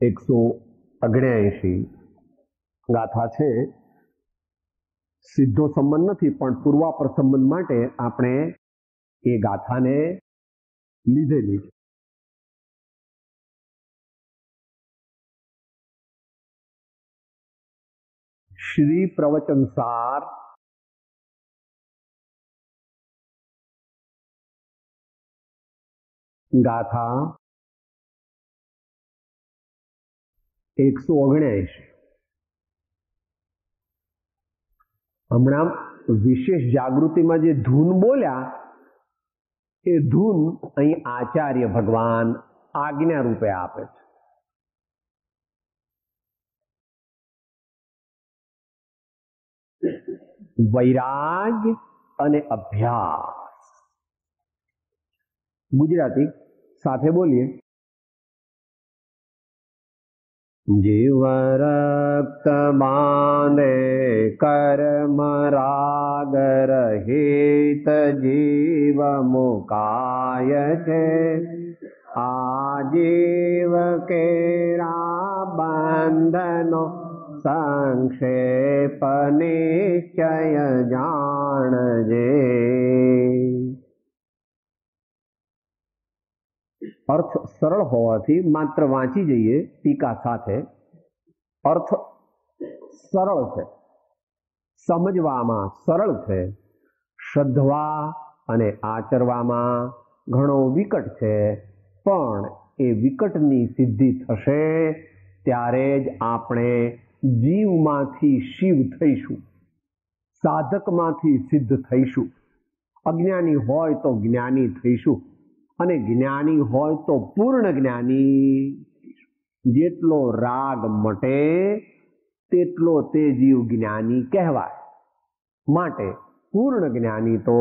179 ગાથા છે. સીધો સંબંધ નથી, પણ પૂર્વાપર સંબંધ માટે આપણે એ ગાથાને લીધેલી છે. શ્રી પ્રવચન સાર ગાથા 179. હમણાં વિશેષ જાગૃતિમાં જે ધૂન બોલ્યા એ ધૂન અહીં આચાર્ય ભગવાન આજ્ઞા રૂપે આપે છે. વૈરાગ્ય અને અભ્યાસ. ગુજરાતી સાથે બોલીએ. જીવ રક્ત બાંધે કર્મ રાગ રહિત જીવ મુકાય છે. આ જીવ કેરા બંધનો સંક્ષેપ નિશ્ચય જાણજે. અર્થ સરળ હોવાથી માત્ર વાંચી જઈએ ટીકા સાથે. અર્થ સરળ છે, સમજવામાં સરળ છે, શ્રદ્ધવા અને આચરવામાં ઘણો વિકટ છે. પણ એ વિકટની સિદ્ધિ થશે ત્યારે જ આપણે જીવમાંથી શિવ થઈશું, સાધકમાંથી સિદ્ધ થઈશું. અજ્ઞાની હોય તો જ્ઞાની થઈશું અને જ્ઞાની હોય તો પૂર્ણ જ્ઞાની. જેટલો રાગ મટે તેટલો તે જીવ જ્ઞાની કહેવાય. માટે પૂર્ણ જ્ઞાની તો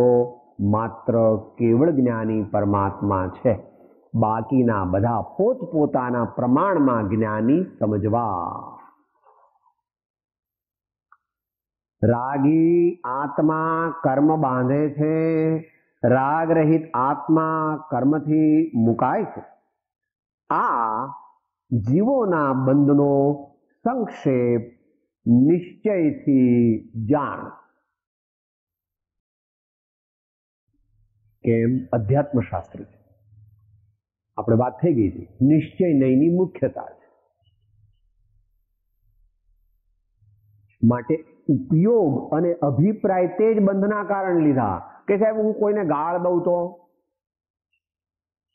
માત્ર કેવળ જ્ઞાની પરમાત્મા છે. બાકીના બધા પોતપોતાના પ્રમાણમાં જ્ઞાની સમજવા. રાગી આત્મા કર્મ બાંધે છે, રાગ રહિત આત્મા કર્મથી મુકાય છે. આ જીવોના બંધનો સંક્ષેપ નિશ્ચયથી જાણ. કેમ? અધ્યાત્મ શાસ્ત્ર છે. આપણે વાત થઈ ગઈ હતી, નિશ્ચય નયની મુખ્યતા છે. માટે ઉપયોગ અને અભિપ્રાય તે જ બંધના કારણ લીધા કે સાહેબ હું કોઈને ગાળ દઉં તો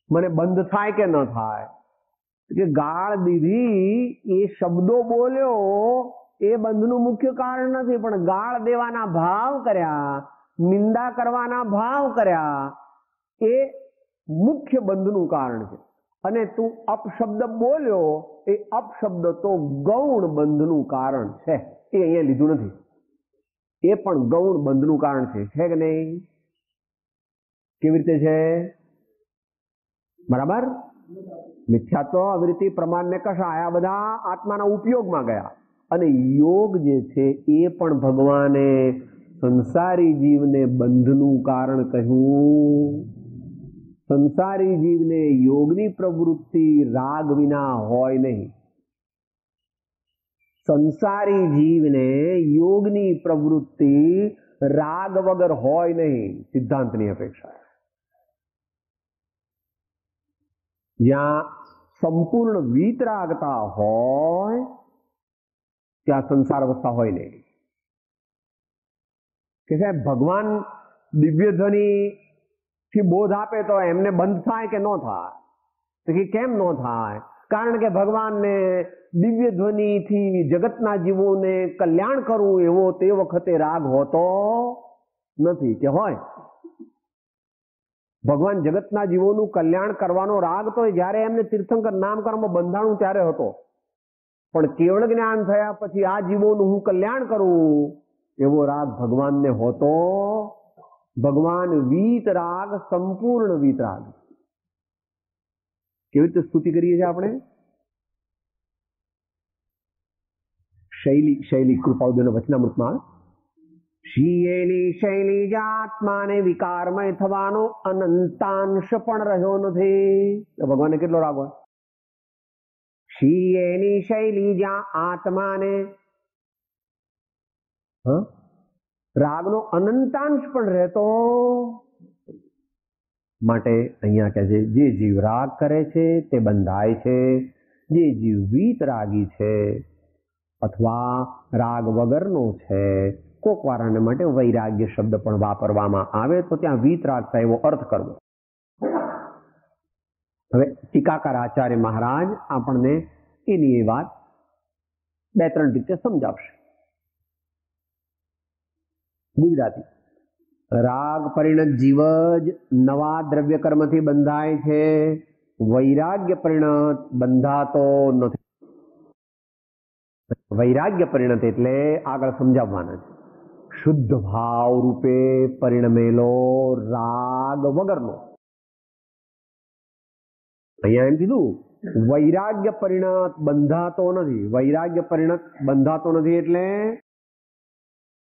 મને બંધ થાય કે ન થાય? કે ગાળ દીધી, એ શબ્દો બોલ્યો, એ બંધનું મુખ્ય કારણ નથી, પણ ગાળ દેવાના ભાવ કર્યા, નિંદા કરવાના ભાવ કર્યા, એ મુખ્ય બંધનું કારણ છે. અને તું અપશબ્દ બોલ્યો, એ અપશબ્દ તો ગૌણ બંધનું કારણ છે. એ અહીંયા લીધું નથી, એ પણ ગૌણ બંધનું કારણ છે કે નહીં? કેવી રીતે છે? બરાબર. મિથ્યાત્વ, અવિરતિ, પ્રમાણને કશાય આ બધા આત્માના ઉપયોગમાં ગયા. અને યોગ જે છે એ પણ ભગવાને સંસારી જીવને બંધનું કારણ કહ્યું. સંસારી જીવને યોગની પ્રવૃત્તિ રાગ વિના હોય નહીં. સંસારી જીવને યોગની પ્રવૃત્તિ રાગ વગર હોય નહીં, સિદ્ધાંતની અપેક્ષા. જ્યાં સંપૂર્ણ વીતરાગતા હોય ત્યાં સંસાર અવસ્થા હોય નહીં. કે સાહેબ ભગવાન દિવ્ય ધ્વનિ થી બોધ આપે તો એમને બંધ થાય કે ન થાય? તો કે કેમ ન થાય? કારણ કે ભગવાનને દિવ્ય ધ્વનિથી જગતના જીવોને કલ્યાણ કરવું એવો તે વખતે રાગ હોતો નથી. કે હોય? ભગવાન જગતના જીવોનું કલ્યાણ કરવાનો રાગ તો જ્યારે એમને તીર્થંકર નામકર્મ બંધાણું ત્યારે હતો, પણ કેવળ જ્ઞાન થયા પછી આ જીવોનું હું કલ્યાણ કરું એવો રાગ ભગવાનને હોતો. ભગવાન વીતરાગ, સંપૂર્ણ વીતરાગ. કેવી રીતે સ્તુતિ કરીએ છીએ આપણે? શૈલી કૃપાઉદયના વચનામૃતમાં શીયેલી શૈલીજાત્માને વિકારમય થવાનો અનંતાંશ પણ રહ્યો નથી. ભગવાનને કેટલો રાગ હોય? શીયેલી શૈલીજા આત્માને રાગનો અનંતાંશ પણ રહેતો. માટે અહીંયા કહે છે જે જીવ રાગ કરે છે તે બંધાય છે. જે જીવ વીતરાગી છે અથવા રાગ વગરનો છે, કોક વારાને માટે વૈરાગ્ય શબ્દ પણ વાપરવામાં આવે તો ત્યાં વીતરાગતા એવો અર્થ કરવો. હવે ટીકાકાર આચાર્ય મહારાજ આપણને એની એ વાત બે ત્રણ રીતે સમજાવશે. ગુજરાતી. રાગ પરિણત જીવ જ નવા દ્રવ્ય કર્મથી બંધાય છે, વૈરાગ્ય પરિણત બંધાતો નથી. વૈરાગ્ય પરિણત એટલે આગળ સમજાવવાના છે. શુદ્ધ ભાવ રૂપે પરિણમેલો રાગ વગરનો. અહીંયા એમ કીધું વૈરાગ્ય પરિણત બંધાતો નથી. વૈરાગ્ય પરિણત બંધાતો નથી એટલે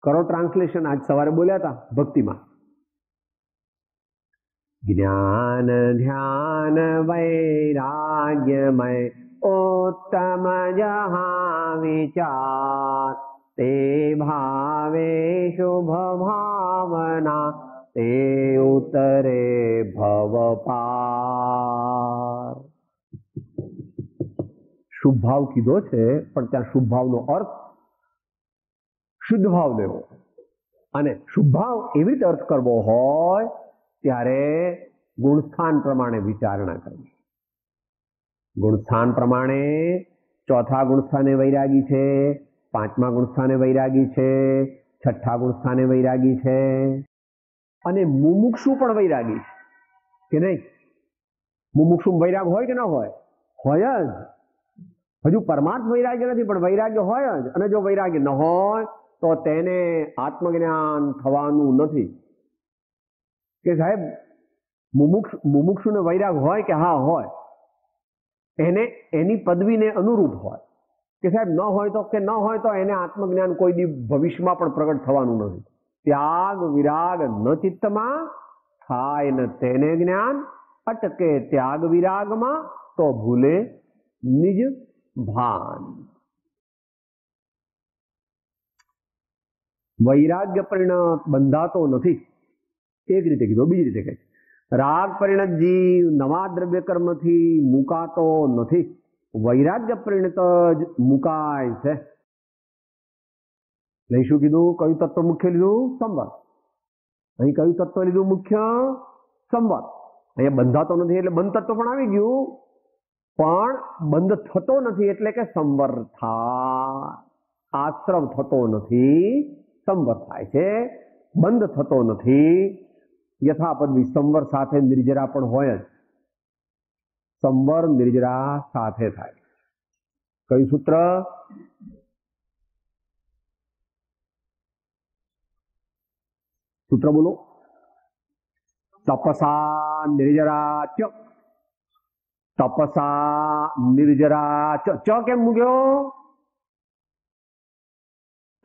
કરો ટ્રાન્સલેશન. આજ સવારે બોલ્યા હતા ભક્તિમાં. જ્ઞાન ધ્યાન વૈરાગ્યમય ઉત્તમ જહા વિચાર, તે ભાવે શુભ ભાવના, તે ઉતરે ભવ પાર. શુભ ભાવ કીધો છે, પણ ત્યાં શુભ ભાવનો અર્થ શુદ્ધ ભાવ લેવો. અને શુભ ભાવ એવી રીતે અર્થ કરવો હોય ત્યારે ગુણસ્થાન પ્રમાણે વિચારણા કરવી. ગુણસ્થાન પ્રમાણે ચોથા ગુણસ્થાને વૈરાગી છે, પાંચમા ગુણસ્થાને વૈરાગી છે, છઠ્ઠા ગુણસ્થાને વૈરાગી છે, અને મુમુક્ષુ પણ વૈરાગી છે કે નહીં? મુમુક્ષુ વૈરાગ હોય કે ન હોય? હોય જ. હજુ પરમાર્થ વૈરાગ્ય નથી, પણ વૈરાગ્ય હોય જ. અને જો વૈરાગ્ય ન હોય તો તેને આત્મજ્ઞાન થવાનું નથી. કે સાહેબ મુમુક્ષુને વૈરાગ હોય કે હા હોય, એને એની પદવીને અનુરૂપ હોય. કે સાહેબ ન હોય તો કે ન હોય તો એને આત્મજ્ઞાન કોઈ દી ભવિષ્યમાં પણ પ્રગટ થવાનું નથી. ત્યાગ વિરાગ ન ચિત્તમાં થાય ને તેને જ્ઞાન, અટકે ત્યાગ વિરાગમાં તો ભૂલે નિજ ભાન. વૈરાગ્ય પરિણત બંધાતો નથી, એક રીતે કીધું. બીજી રીતે કહે રાગ પરિણત જીવ નવા દ્રવ્ય કર્મથી મુકાતો નથી, વૈરાગ્ય પરિણત જ મુકાય છે. અહીં શું કીધું? કયું તત્વ મુખ્ય લીધું? સંવત. અહીં કયું તત્વ લીધું મુખ્ય? સંવત. અહીંયા બંધાતો નથી એટલે બંધ તત્વ પણ આવી ગયું, પણ બંધ થતો નથી એટલે કે સંવર થાય. આશ્રવ થતો નથી, સંવર થાય છે. બંધ થતો નથી. યથાપદ વિસંવર સાથે નિર્જરા પણ હોય જ. સંવર નિર્જરા સાથે થાય. કયું સૂત્ર? સૂત્ર બોલો. તપસા નિર્જરા ચ. તપસા નિર્જરા ચ. ચ કેમ મૂક્યો?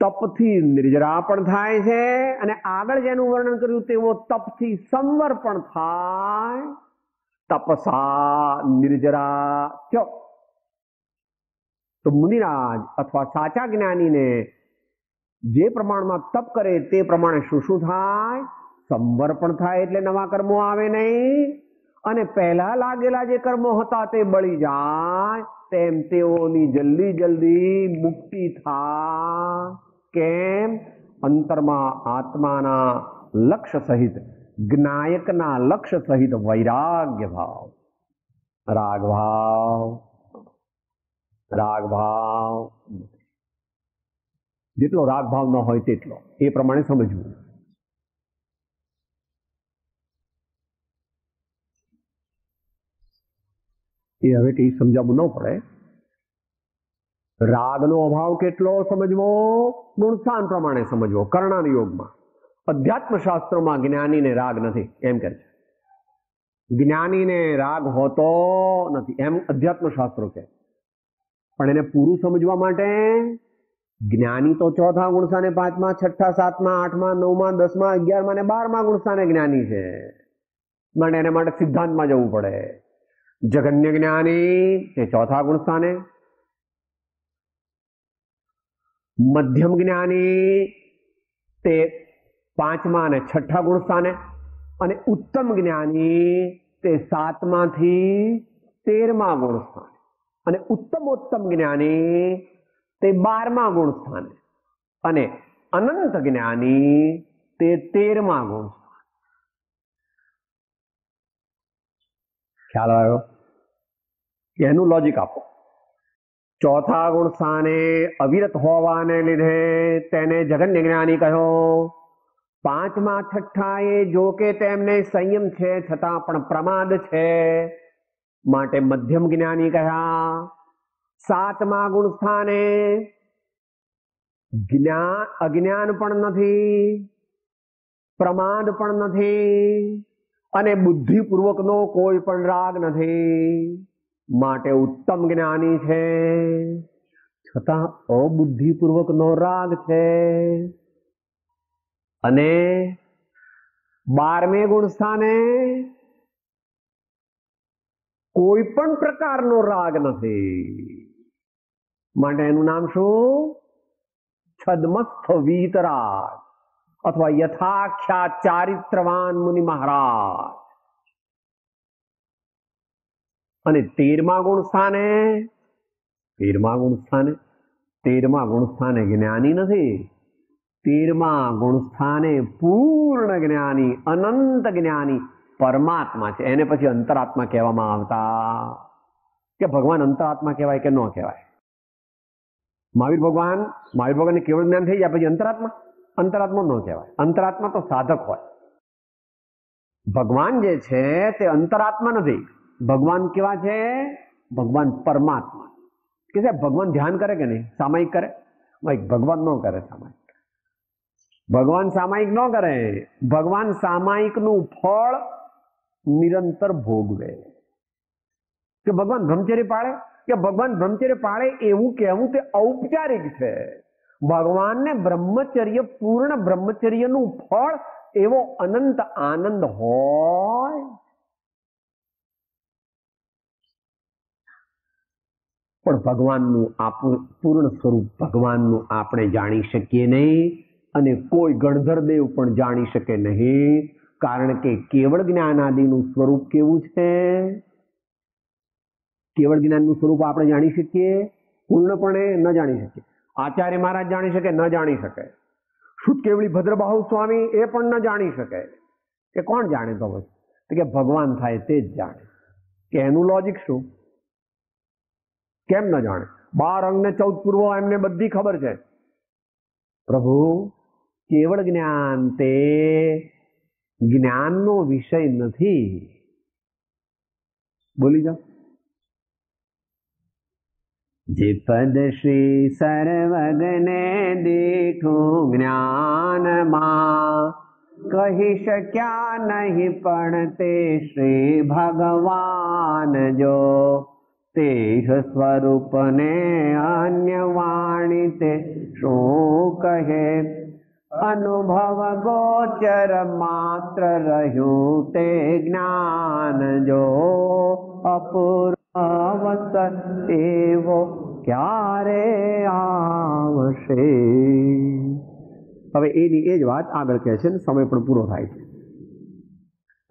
તપથી નિર્જરા પણ થાય છે, અને આગળ જેનું વર્ણન કર્યું તેવો તપથી સંવર પણ થાય. તપસા નિર્જરા ચ. તો મુનિરાજ અથવા સાચા જ્ઞાનીને જે પ્રમાણમાં તપ કરે તે પ્રમાણે શું શું થાય? સંવર પણ થાય, એટલે નવા કર્મો આવે નહીં, અને પહેલા લાગેલા જે કર્મો હતા તે બળી જાય, તેમ તેઓની જલ્દી જલ્દી મુક્તિ થાય. કેમ? અંતરમાં આત્માના લક્ષ્ય સહિત, જ્ઞાયકના લક્ષ્ય સહિત વૈરાગ્ય ભાવ, રાગ ભાવ, રાગ ભાવ. જેટલો રાગ ભાવ ન હોય તેટલો, એ પ્રમાણે સમજવું. એ હવે કઈ સમજાવવું ન પડે. રાગનો અભાવ કેટલો સમજવો? ગુણસ્થાન પ્રમાણે સમજવો. કર્ણાની યોગમાં અધ્યાત્મ શાસ્ત્રોમાં જ્ઞાનીને રાગ નથી એમ કહે છે. જ્ઞાનીને રાગ હોતો નથી એમ અધ્યાત્મ શાસ્ત્રો કહે. પણ એને પૂરું સમજવા માટે જ્ઞાની તો ચોથા ગુણસ્થાને, પાંચમા, છઠ્ઠા, સાતમા, આઠમા, નવમા, દસમા, 11મા ને 12મા ગુણસ્થાને જ્ઞાની છે. માટે એને માટે સિદ્ધાંતમાં જવું પડે. જગન્ય જ્ઞાની એ ચોથા ગુણસ્થાને, મધ્યમ જ્ઞાની તે પાંચમા અને છઠ્ઠા ગુણસ્થાને, અને ઉત્તમ જ્ઞાની તે 7માથી 13મા ગુણસ્થાને, અને ઉત્તમોત્તમ જ્ઞાની તે 12મા ગુણસ્થાને, અને અનંત જ્ઞાની તે 13મા ગુણસ્થાને. ખ્યાલ આવ્યો? એનું લોજિક આપો. ચોથા ગુણ સ્થાને અવિરત હોવાને લીધે તેને જગન્ય જ્ઞાની કહ્યો. પાંચમા છઠ્ઠા એ જો કે તેમને સંયમ છે છતાં પણ પ્રમાદ છે, માટે મધ્યમ જ્ઞાની કહ્યા. સાતમા ગુણ સ્થાને અજ્ઞાન પણ નથી, પ્રમાદ પણ નથી, અને બુદ્ધિપૂર્વકનો કોઈ પણ રાગ નથી, માટે ઉત્તમ જ્ઞાની છે. છતાં અબુદ્ધિપૂર્વકનો રાગ છે. અને 12મે ગુણ સ્થાને કોઈ પણ પ્રકારનો રાગ નથી, માટે એનું નામ શું? છદ્મસ્થ વીતરાગ, અથવા યથાખ્યાત ચારિત્રવાન મુનિ મહારાજ. અને 13મા ગુણ સ્થાને જ્ઞાની નથી. 13મા ગુણ સ્થાને પૂર્ણ જ્ઞાની, અનંત જ્ઞાની પરમાત્મા છે. એને પછી અંતરાત્મા કહેવામાં આવતા. કે ભગવાન અંતરાત્મા કહેવાય કે ન કહેવાય? મહાવીર ભગવાનને કેવળ જ્ઞાન થઈ જાય પછી અંતરાત્મા ન કહેવાય. અંતરાત્મા તો સાધક હોય. ભગવાન જે છે તે અંતરાત્મા નથી. ભગવાન કેવા છે? ભગવાન પરમાત્મા. કે સાહેબ ભગવાન ધ્યાન કરે કે નહીં? સામાયિક કરે? ભાઈ ભગવાન ન કરે સામાયિક. ભગવાન સામાયિક ન કરે. ભગવાન સામાયિકનું ફળ નિરંતર ભોગવે. કે ભગવાન બ્રહ્મચર્ય પાળે? કે ભગવાન બ્રહ્મચર્ય પાળે એવું કહેવું તે ઔપચારિક છે. ભગવાનને બ્રહ્મચર્ય, પૂર્ણ બ્રહ્મચર્યનું ફળ એવો અનંત આનંદ હોય. પણ ભગવાનનું પૂર્ણ સ્વરૂપ ભગવાનનું આપણે જાણી શકીએ નહીં, અને કોઈ ગણધરદેવ પણ જાણી શકે નહીં. કારણ કે કેવળ જ્ઞાનાદિનું સ્વરૂપ કેવું છે? કેવળ જ્ઞાનનું સ્વરૂપ આપણે જાણી શકીએ? પૂર્ણપણે ન જાણી શકીએ. આચાર્ય મહારાજ જાણી શકે? ન જાણી શકે. શુદ્ધ કેવળી ભદ્રબાહુ સ્વામી એ પણ ન જાણી શકે. કે કોણ જાણે? તો કે ભગવાન થાય તે જ જાણે. કે એનું લોજિક શું? કેમ ન જાણે? 12 અંગ ને 14 પૂર્વો એમને બધી ખબર છે. પ્રભુ, કેવળ જ્ઞાન તે જ્ઞાનનો વિષય નથી. બોલી જાઓ. જે પદ શ્રી સર્વજ્ઞને દીઠું જ્ઞાનમાં, કહી શક્યા નહીં પણ તે શ્રી ભગવાન જો. તેજ સ્વરૂપને અન્ય વાણી તે શું કહે? અનુભવ ગોચર માત્ર રહ્યું તે જ્ઞાન જો. અપૂર્વવત એવો ક્યારે આવશે? હવે એની એ જ વાત આગળ કહે છે, સમય પણ પૂરો થાય છે.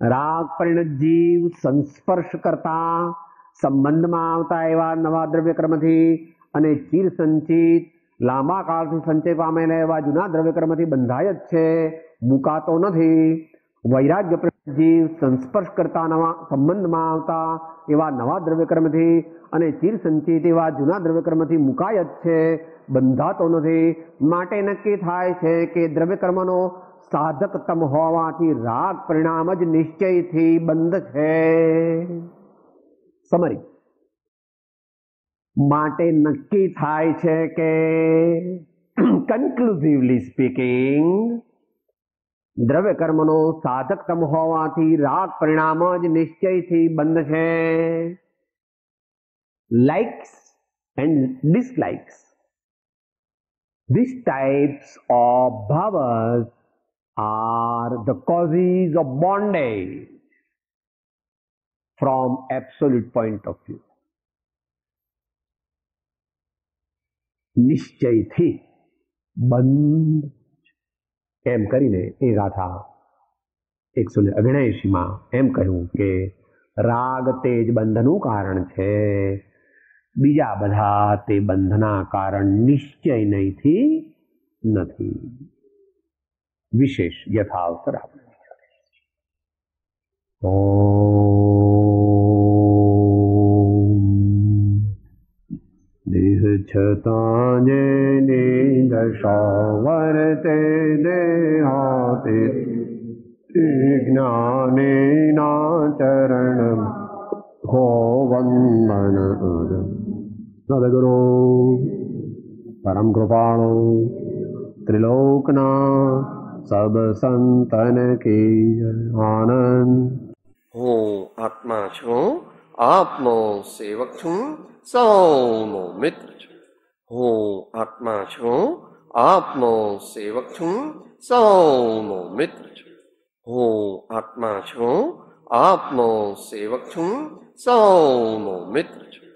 રાગ પરિણત જીવ સંસ્પર્શ કરતા સંબંધમાં આવતા એવા નવા દ્રવ્યક્રમથી અને ચિર સંચિત લાંબા કાળથી સંચય પામેલા એવા જૂના દ્રવ્યક્રમથી બંધાય જ છે, મુકાતો નથી. વૈરાગ્ય જીવ સંસ્પર્શ કરતા નવા સંબંધમાં આવતા એવા નવા દ્રવ્યક્રમથી અને ચિર સંચિત એવા જૂના દ્રવ્યક્રમથી મુકાય જ છે, બંધાતો નથી. માટે નક્કી થાય છે કે દ્રવ્યકર્મનો સાધકતમ હોવાથી રાગ પરિણામ જ નિશ્ચયથી બંધ છે. સમરી માટે નક્કી થાય છે કે કન્ક્લુઝિવલી સ્પીકિંગ, દ્રવ્ય કર્મનો સાધકતમ હોવાથી રાગ પરિણામ જ નિશ્ચયથી બંધ છે. Likes and dislikes, these types of bhavas are the causes of bondage from absolute point of view. નિશ્ચયથી બંધ એમ કરીને એ ગાથા 179માં એમ કહ્યું કે રાગ તે જ બંધનું કારણ છે, બીજા બધા તે બંધના કારણ નિશ્ચય નહીંથી નથી. વિશેષ યથાવસર આપણે દેહ છતાં જેની દશા વર્તે દેહાતે જ્ઞાનેના ચરણ હો વંદન. સદગુરુ પરમ કૃપાળુ ત્રિલોકના સબ સંતન કી આનંદ. હું આત્મા છું, આપનો સેવક છું, સૌનો મિત્ર છું. હું આત્મા છું, આપનો સેવક છું, સૌનો મિત્ર છું. હું આત્મા છું, આપનો સેવક છું, સૌનો મિત્ર છું.